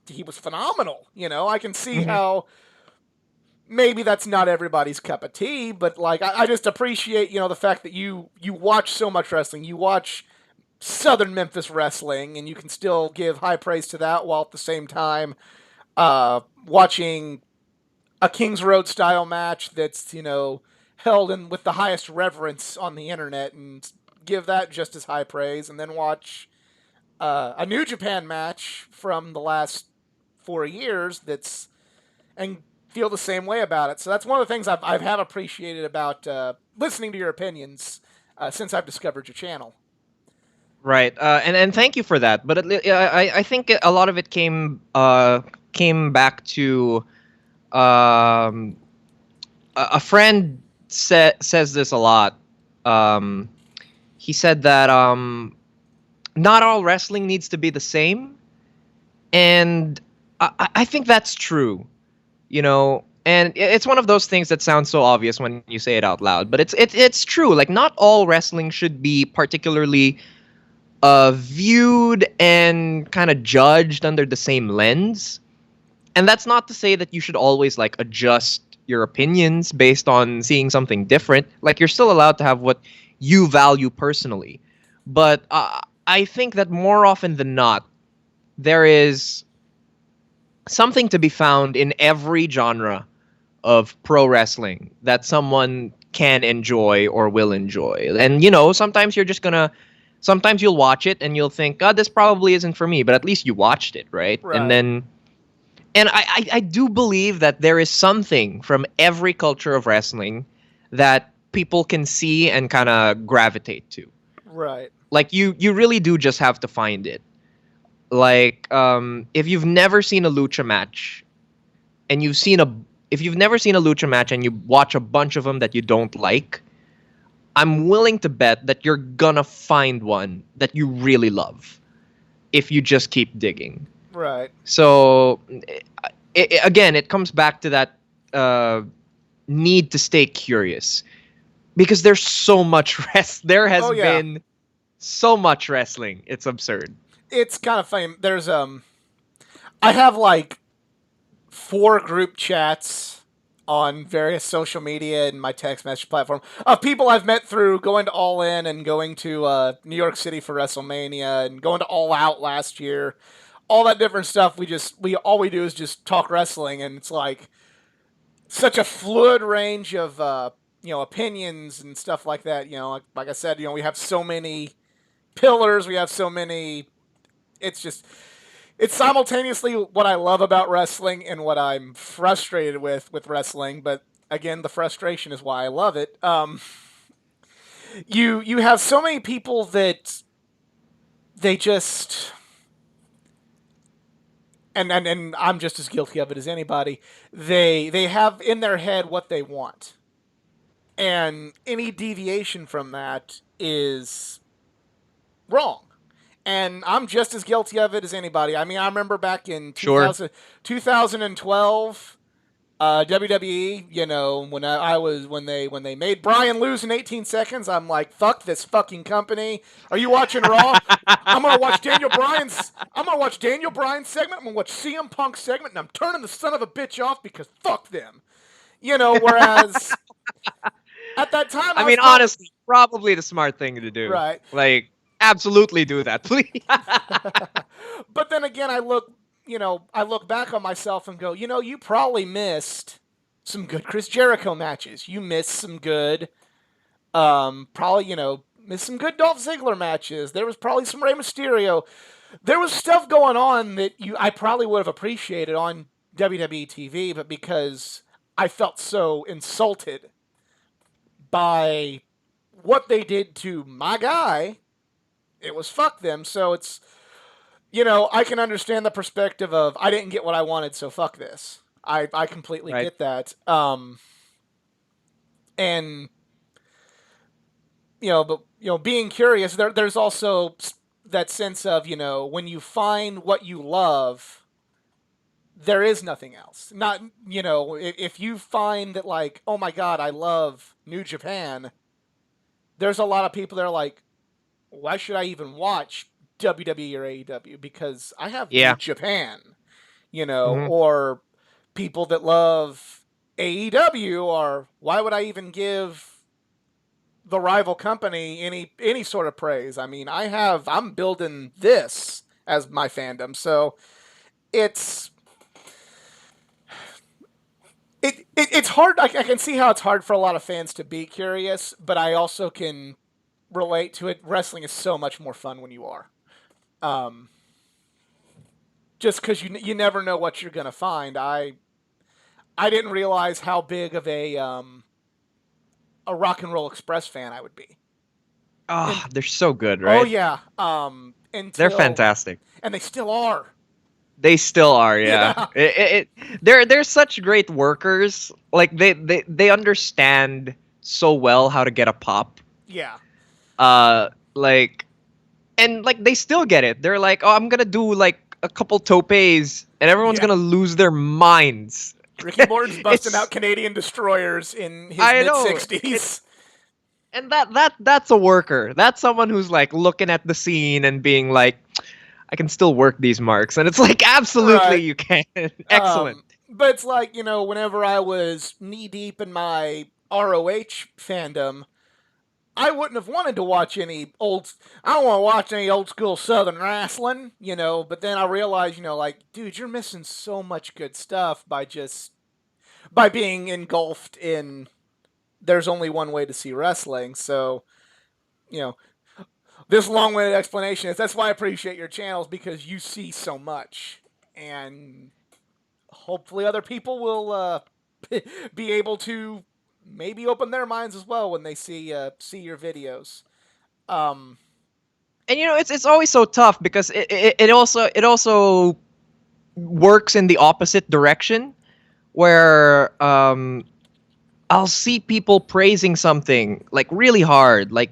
he was phenomenal. I can see Hmm. how maybe that's not everybody's cup of tea, but like I just appreciate the fact that you watch so much wrestling. You watch Southern Memphis wrestling, and you can still give high praise to that while at the same time watching a King's Road style match that's held in with the highest reverence on the internet, and give that just as high praise, and then watch a New Japan match from the last 4 years that's and feel the same way about it. So that's one of the things I've have appreciated about listening to your opinions since I've discovered your channel. Right. And thank you for that. But I think a lot of it came back to um, a friend says this a lot. Um, he said that not all wrestling needs to be the same, and I think that's true. And it's one of those things that sounds so obvious when you say it out loud, but it's true. Like, not all wrestling should be particularly viewed and kind of judged under the same lens. And that's not to say that you should always like adjust your opinions based on seeing something different. Like, you're still allowed to have what you value personally. But I think that more often than not, there is something to be found in every genre of pro wrestling that someone can enjoy or will enjoy. And sometimes you're just gonna Sometimes you'll watch it and you'll think, "Oh, this probably isn't for me," but at least you watched it, right? And Right. then, and I do believe that there is something from every culture of wrestling that people can see and kind of gravitate to. Right. Like you really do just have to find it. Like, if you've never seen a lucha match and you've seen a if you've never seen a lucha match and you watch a bunch of them that you don't like, I'm willing to bet that you're gonna find one that you really love if you just keep digging. Right. So, again, it comes back to that uh, need to stay curious because there's so much There Oh has yeah. been so much wrestling. It's absurd. It's kind of funny. There's I have like four group chats on various social media and my text message platform of people I've met through going to All In and going to New York City for WrestleMania and going to All Out last year. All that different stuff. We all we do is just talk wrestling, and it's like such a fluid range of opinions and stuff like that. Like I said, we have so many pillars. We have so many. It's just it's simultaneously what I love about wrestling and what I'm frustrated with wrestling. But again, the frustration is why I love it. You have so many people that they just and I'm just as guilty of it as anybody. They have in their head what they want, and any deviation from that is wrong. And I'm just as guilty of it as anybody. I mean, I remember back in Sure. 2012, WWE. When I was when they made Bryan lose in 18 seconds, I'm like, fuck this fucking company. Are you watching Raw? I'm gonna watch Daniel Bryan's segment. I'm gonna watch CM Punk's segment, and I'm turning the son of a bitch off because fuck them. Whereas at that time I I was mean, probably honestly, probably the smart thing to do. right. Like, absolutely do that, please. But then again, I look back on myself and go, you probably missed some good Chris Jericho matches. You missed some good, probably, missed some good Dolph Ziggler matches. There was probably some Rey Mysterio. There was stuff going on that I probably would have appreciated on WWE TV, but because I felt so insulted by what they did to my guy, it was fuck them. So I can understand the perspective of I didn't get what I wanted, so fuck this. I completely Right. get that. And but being curious, there's also that sense of when you find what you love, there is nothing else. Not if you find that like, oh my god, I love New Japan. There's a lot of people that are like, why should I even watch WWE or AEW because I have New Yeah. Japan. Hmm. Or people that love AEW, or why would I even give the rival company any sort of praise? I mean, I'm building this as my fandom, so it's it's hard. I can see how it's hard for a lot of fans to be curious, but I also can relate to it. Wrestling is so much more fun when you are. Um, just because you never know what you're gonna find. I didn't realize how big of a Rock and Roll Express fan I would be. And Ah, they're so good, oh right? yeah, They're until fantastic. and they still are. They still are, yeah. Yeah, They're such great workers. Like they understand so well how to get a pop. yeah, Like, and like they still get it. They're like, "Oh, I'm going to do like a couple topes and everyone's yeah. going to lose their minds." Ricky Morton's busting out It's Canadian destroyers in his I mid know. '60s. And that's a worker. That's someone who's like looking at the scene and being like, I can still work these marks. And it's like, absolutely Right. you can. Excellent. But it's like whenever I was knee deep in my ROH fandom, I wouldn't have wanted to watch any old. I don't want to watch any old school Southern wrestling, But then I realized, like, dude, you're missing so much good stuff by being engulfed in. There's only one way to see wrestling, so you know. this long-winded explanation is that's why I appreciate your channels, because you see so much, and hopefully other people will be able to maybe open their minds as well when they see your videos. Um, And it's always so tough because it also works in the opposite direction where I'll see people praising something like really hard, like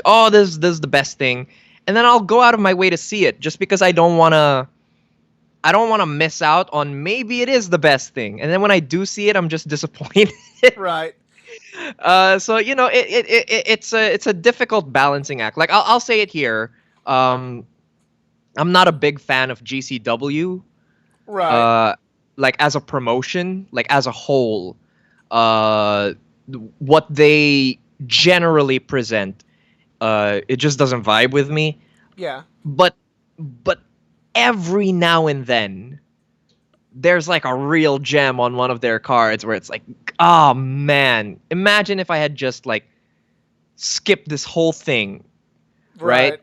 oh this is the best thing, and then I'll go out of my way to see it just because I don't want to miss out on maybe it is the best thing, and then when I do see it, I'm just disappointed. right. So it's a difficult balancing act. Like I'll say it here. Um, I'm not a big fan of GCW. Right. Uh, like as a promotion, like as a whole, uh, what they generally present, it just doesn't vibe with me. Yeah. But but every now and then, there's like a real gem on one of their cards where it's like, oh man, imagine if I had just like skipped this whole thing, right? Right.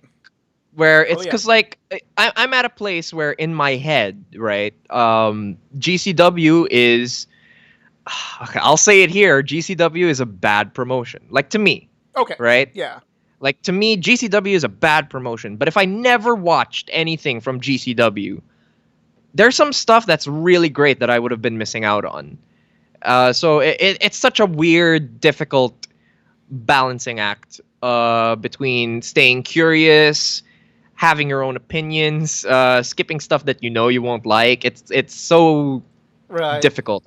Where Oh it's yeah. because like I'm at a place where in my head, right, GCW is, okay, I'll say it here, GCW is a bad promotion, like to me, Okay. right? Yeah. Like to me, GCW is a bad promotion. But if I never watched anything from GCW, there's some stuff that's really great that I would have been missing out on. So it's such a weird, difficult balancing act between staying curious, having your own opinions, skipping stuff that you know you won't like. It's so Right. difficult.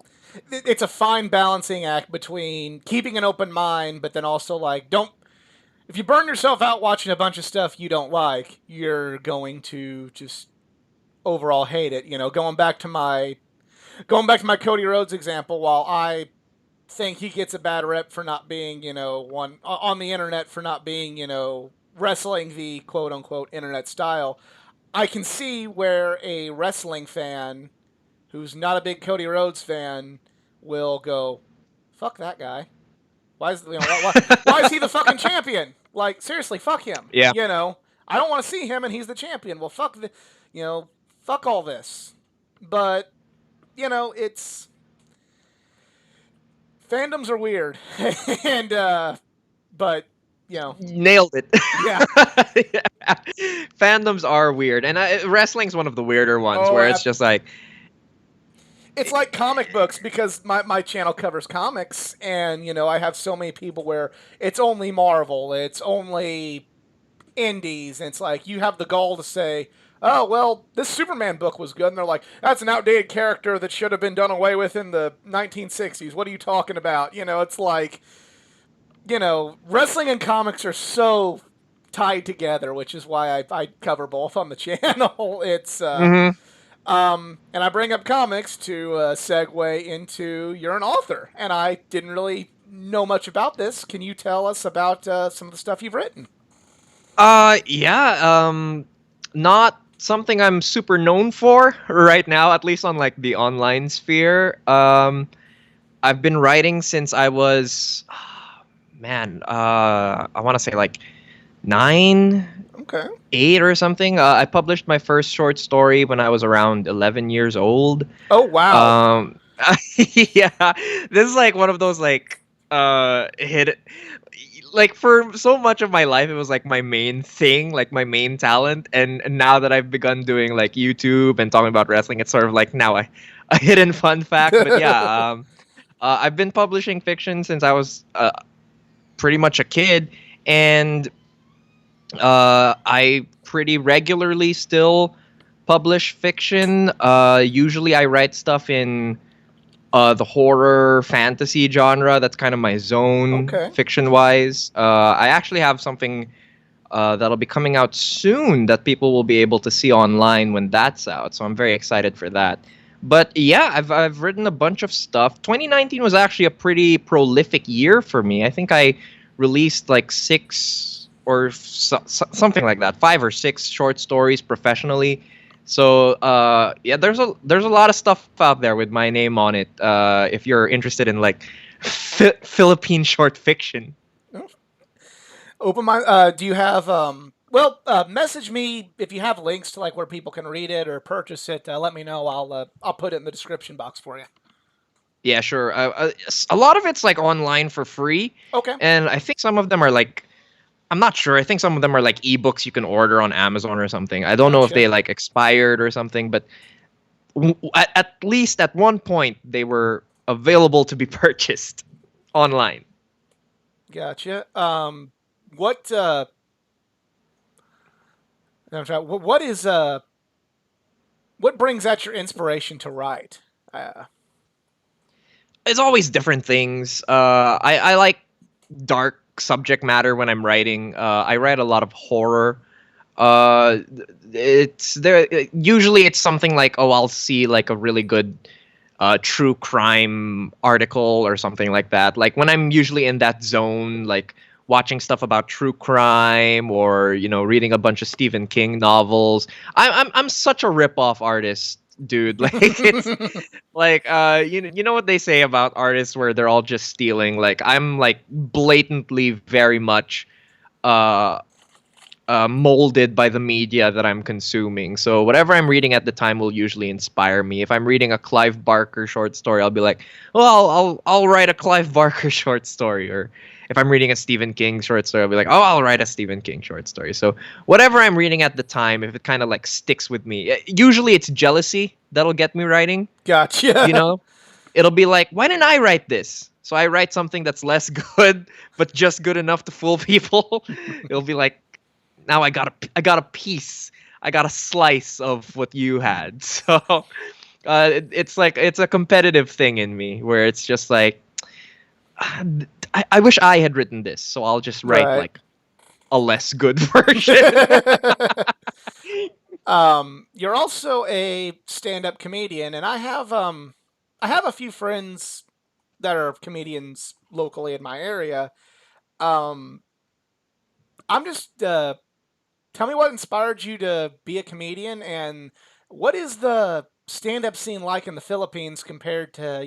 It's a fine balancing act between keeping an open mind, but then also like don't. If you burn yourself out watching a bunch of stuff you don't like, you're going to just overall hate it. Going back to my Cody Rhodes example. While I think he gets a bad rep for not being, one on the internet for not being, wrestling the quote unquote internet style, I can see where a wrestling fan who's not a big Cody Rhodes fan will go, "Fuck that guy. Why is he the fucking champion? Like seriously, fuck him. Yeah. I don't want to see him, and he's the champion. Well, you know, fuck all this." But it's fandoms are weird, and but Nailed it. yeah. Yeah. Fandoms are weird, and wrestling's one of the weirder ones Oh, where it's just like, it's like comic books, because my channel covers comics, and I have so many people where it's only Marvel, it's only indies, and it's like you have the gall to say, "Oh well, this Superman book was good," and they're like, "That's an outdated character that should have been done away with in the 1960s. What are you talking about?" It's like, wrestling and comics are so tied together, which is why I cover both on the channel. It's mhm. and I bring up comics to segue into you're an author, and I didn't really know much about this. Can you tell us about some of the stuff you've written? Yeah, not something I'm super known for right now, at least on like the online sphere. I've been writing since I was, man, I want to say like 9, Okay. 8 or something. I published my first short story when I was around 11 years old. Oh wow. Um, yeah, this is like one of those like hit like for so much of my life it was like my main thing, like my main talent, and now that I've begun doing like YouTube and talking about wrestling, it's sort of like now a hidden fun fact. But yeah, I've been publishing fiction since I was pretty much a kid, and I pretty regularly still publish fiction. Usually I write stuff in the horror fantasy genre. That's kind of my zone, Okay. fiction wise. I actually have something that'll be coming out soon that people will be able to see online when that's out. So I'm very excited for that. But yeah, I've written a bunch of stuff. 2019 was actually a pretty prolific year for me. I think I released like 6 or something like that, 5 or 6 short stories professionally. So yeah, there's a lot of stuff out there with my name on it. If you're interested in like Philippine short fiction. Open mind. Do you have Well, message me if you have links to like where people can read it or purchase it. Let me know. I'll put it in the description box for you. Yeah, sure. A lot of it's like online for free, Okay. and I think some of them are like, I'm not sure. I think some of them are like ebooks you can order on Amazon or something. I don't know if Gotcha. they like expired or something, but at least at one point they were available to be purchased online. Gotcha. What I'm trying, what is what brings out your inspiration to write? Uh, It's always different things. I like dark subject matter when I'm writing. I write a lot of horror. It's there. Usually, it's something like, oh, I'll see like a really good true crime article or something like that. Like when I'm usually in that zone, like watching stuff about true crime or reading a bunch of Stephen King novels. I'm such a rip off artist, dude. Like it's like you know what they say about artists where they're all just stealing. Like I'm like blatantly very much uh molded by the media that I'm consuming. So whatever I'm reading at the time will usually inspire me. If I'm reading a Clive Barker short story, I'll be like, well, I'll write a Clive Barker short story. Or if I'm reading a Stephen King short story, I'll be like, oh, I'll write a Stephen King short story. So whatever I'm reading at the time, if it kind of like sticks with me, usually it's jealousy that'll get me writing. You gotcha. know, it'll be like, why didn't I write this? So I write something that's less good, but just good enough to fool people. It'll be like, now I got a piece, I got a slice of what you had. So it's like it's a competitive thing in me where it's just like I wish I had written this, so I'll just write Right. like a less good version. You're also a stand-up comedian, and I have a few friends that are comedians locally in my area. Um, I'm just tell me what inspired you to be a comedian, and what is the stand-up scene like in the Philippines compared to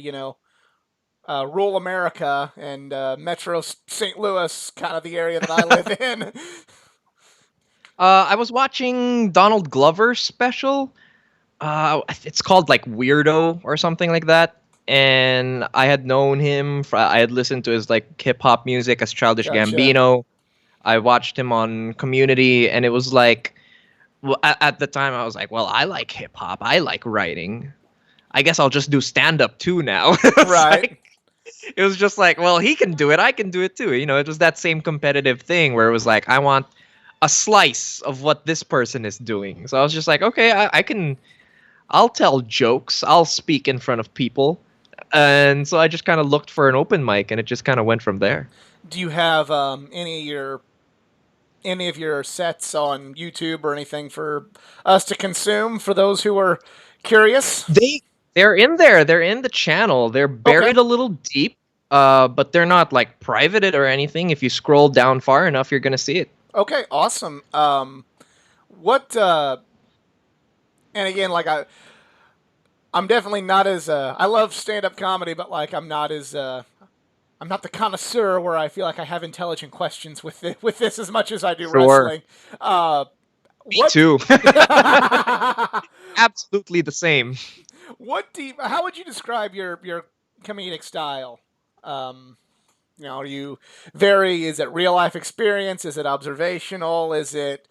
rural America and Metro St. Louis, kind of the area that I live in. I was watching Donald Glover's special. It's called like Weirdo or something like that. And I had known him. I had listened to his like hip hop music as Childish Gotcha. Gambino. I watched him on Community, and it was like, well, at the time, I was like, well, I like hip hop. I like writing. I guess I'll just do stand up too now. Right. It was just like, well, he can do it. I can do it too. It was that same competitive thing where it was like, I want a slice of what this person is doing. So I was just like, okay, I can, I'll tell jokes. I'll speak in front of people. And so I just kind of looked for an open mic, and it just kind of went from there. Do you have any of your sets on YouTube or anything for us to consume for those who are curious? They they're in there. They're in the channel. They're Okay. buried a little deep, but they're not like privated or anything. If you scroll down far enough, you're gonna see it. Okay. Awesome. What? And again, like I'm definitely not as I love stand up comedy, but like I'm not as I'm not the connoisseur where I feel like I have intelligent questions with this as much as I do Sure, wrestling. Uh, me what? too. Absolutely the same. What do you, how would you describe your comedic style? Um, do you vary? Is it real life experience? Is it observational? Is it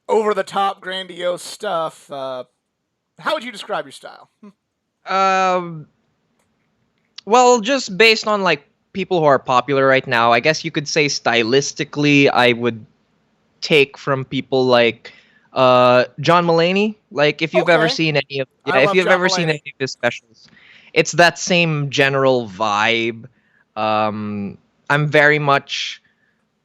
over the top, grandiose stuff? How would you describe your style? Um, well, just based on like people who are popular right now, I guess you could say stylistically, I would take from people like John Mulaney. Like if you've ever Okay, seen any of I yeah, if love you've John ever seen any Mulaney. of his specials, it's that same general vibe. Um, I'm very much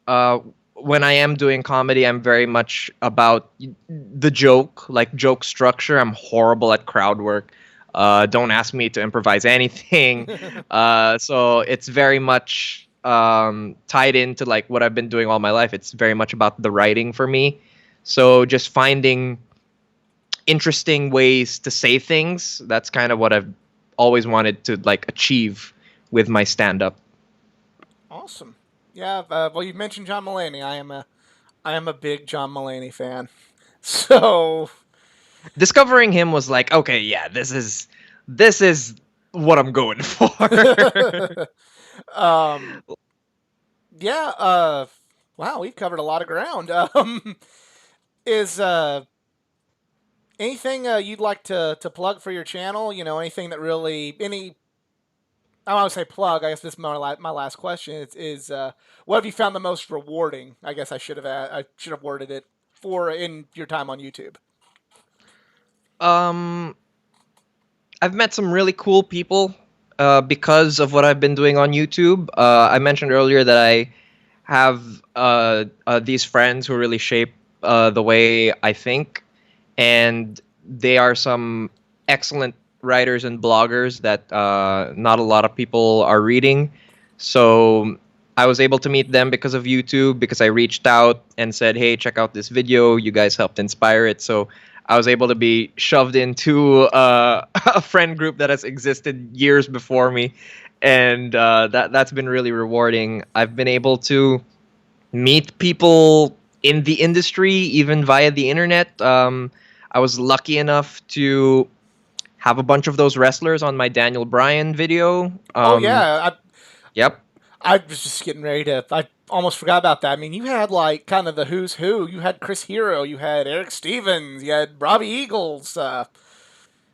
uh, when I am doing comedy, I'm very much about the joke, like joke structure. I'm horrible at crowd work. Don't ask me to improvise anything. So it's very much tied into like what I've been doing all my life. It's very much about the writing for me. So just finding interesting ways to say things. That's kind of what I've always wanted to like achieve with my stand up. Awesome. Yeah. Well, you mentioned John Mulaney. I am a big John Mulaney fan. So, Discovering him was like, okay, yeah, this is what I'm going for. um, yeah. Wow, we've covered a lot of ground. Is anything you'd like to plug for your channel? You know, anything that really any. I don't want to say plug. I guess this is my last question. Is what have you found the most rewarding? I guess I should have worded it for in your time on YouTube. um, I've met some really cool people because of what I've been doing on YouTube. I mentioned earlier that I have these friends who really shape the way I think, and they are some excellent writers and bloggers that not a lot of people are reading. So I was able to meet them because of YouTube, because I reached out and said, "Hey, check out this video. You guys helped inspire it." So I was able to be shoved into a friend group that has existed years before me, and that's been really rewarding. I've been able to meet people in the industry, even via the internet. I was lucky enough to have a bunch of those wrestlers on my Daniel Bryan video. Oh yeah, Yep. I was just getting ready to. I almost forgot about that. I mean, you had like kind of the who's who. You had Chris Hero. You had Eric Stevens. You had Robbie Eagles.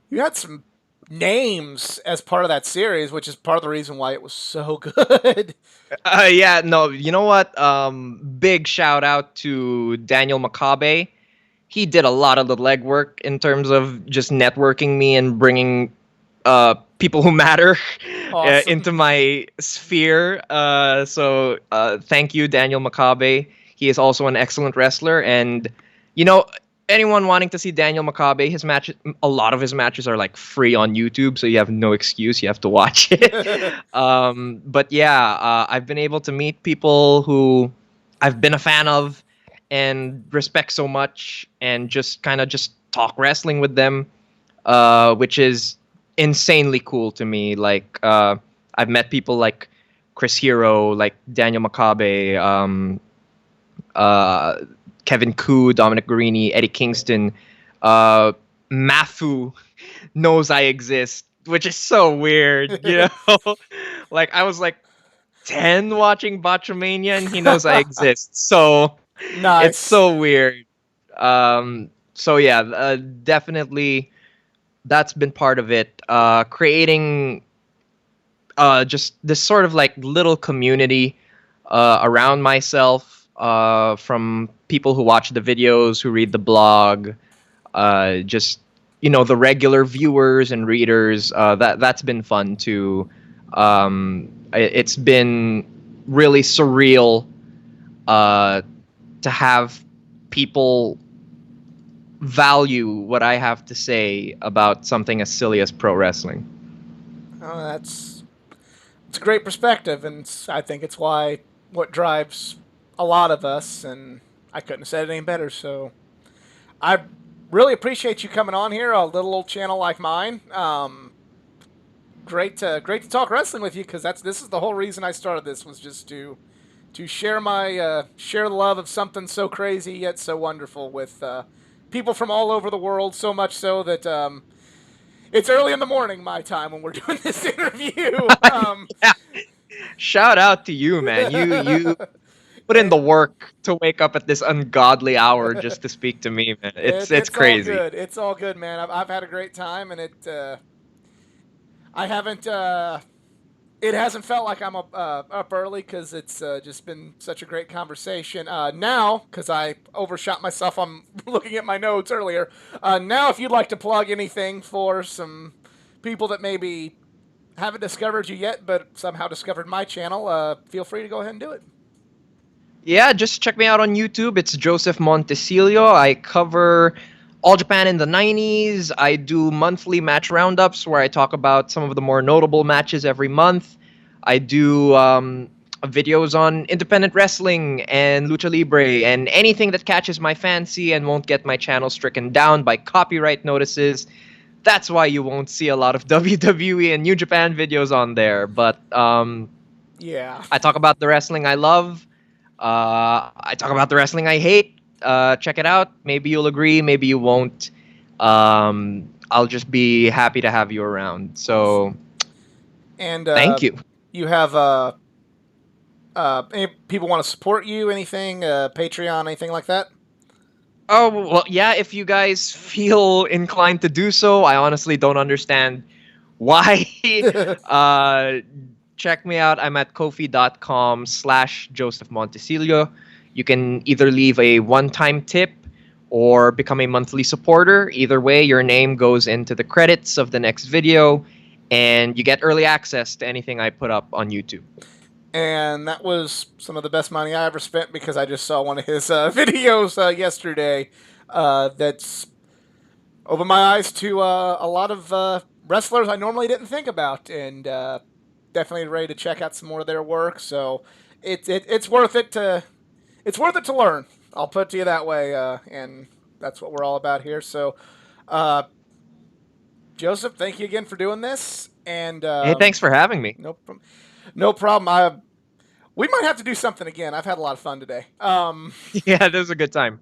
You had some names as part of that series, which is part of the reason why it was so good. Yeah, no, you know what? Big shout out to Daniel Makabe. He did a lot of the legwork in terms of just networking me and bringing people who matter Awesome. into my sphere. So thank you, Daniel Makabe. He is also an excellent wrestler, and you know, anyone wanting to see Daniel Makabe, his matches, a lot of his matches are like free on YouTube, so you have no excuse. You have to watch it. But yeah, I've been able to meet people who I've been a fan of and respect so much, and just kind of just talk wrestling with them, which is insanely cool to me. Like I've met people like Chris Hero, like Daniel Makabe, uh, Kevin Koo, Dominic Guarini, Eddie Kingston, uh, Mafu knows I exist, which is so weird, you know. Like I was like 10 watching Botchamania, and he knows I exist. So it's Nice. so weird. So yeah, definitely that's been part of it. Creating just this sort of like little community around myself, from people who watch the videos, who read the blog, just the regular viewers and readers. That's been fun too. It's been really surreal uh, to have people value what I have to say about something as silly as pro wrestling. Oh, that's it's a great perspective, and I think it's why what drives a lot of us. And I couldn't have said it any better. So I really appreciate you coming on here. A little old channel like mine. Great to talk wrestling with you because this is the whole reason I started this was just to share my share the love of something so crazy yet so wonderful with people from all over the world. So much so that it's early in the morning my time when we're doing this interview. Yeah, shout out to you, man. You put in the And work to wake up at this ungodly hour just to speak to me, man. It's it's all crazy. good. It's all good, man. I've had a great time, and I haven't. It hasn't felt like I'm up early because it's just been such a great conversation. Now, because I overshot myself on looking at my notes earlier. Now, if you'd like to plug anything for some people that maybe haven't discovered you yet, but somehow discovered my channel, feel free to go ahead and do it. Yeah, just check me out on YouTube. It's Joseph Montecillo. I cover All Japan in the 90s. I do monthly match roundups where I talk about some of the more notable matches every month. I do videos on independent wrestling and lucha libre and anything that catches my fancy and won't get my channel stricken down by copyright notices. That's why you won't see a lot of WWE and New Japan videos on there. But Yeah. I talk about the wrestling I love. I talk about the wrestling I hate. Check it out. Maybe you'll agree. Maybe you won't. I'll just be happy to have you around. So Awesome. And thank you. you have any people want to support you? Anything? Patreon? Anything like that? Oh, well, yeah, if you guys feel inclined to do so, I honestly don't understand why. uh, Check me out. I'm at kofi.com/Joseph Montecillo. You can either leave a one-time tip or become a monthly supporter. Either way, your name goes into the credits of the next video, and you get early access to anything I put up on YouTube. And that was some of the best money I ever spent because I just saw one of his videos yesterday. That's opened my eyes to a lot of wrestlers I normally didn't think about, and definitely ready to check out some more of their work. So it's worth it to learn. I'll put it to you that way, and that's what we're all about here. So, uh, Joseph, thank you again for doing this, and Hey, thanks for having me. no, no problem. We might have to do something again. I've had a lot of fun today. Yeah, this was a good time.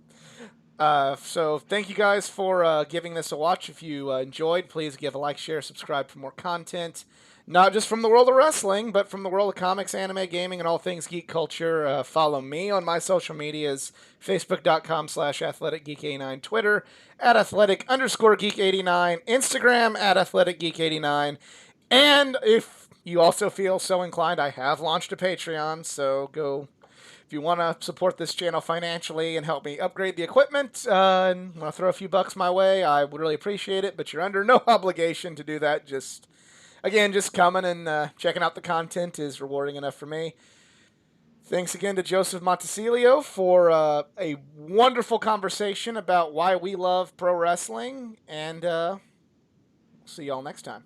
So thank you guys for giving this a watch. If you enjoyed, please give a like, share, subscribe for more content. Not just from the world of wrestling, but from the world of comics, anime, gaming, and all things geek culture. Follow me on my social medias, facebook.com/athleticgeek89, Twitter @athletic_geek89, Instagram @athleticgeek89. And if you also feel so inclined, I have launched a Patreon, so go if you want to support this channel financially and help me upgrade the equipment and want to throw a few bucks my way, I would really appreciate it. But you're under no obligation to do that. Just coming and checking out the content is rewarding enough for me. Thanks again to Joseph Montecillo for a wonderful conversation about why we love pro wrestling, and see y'all next time.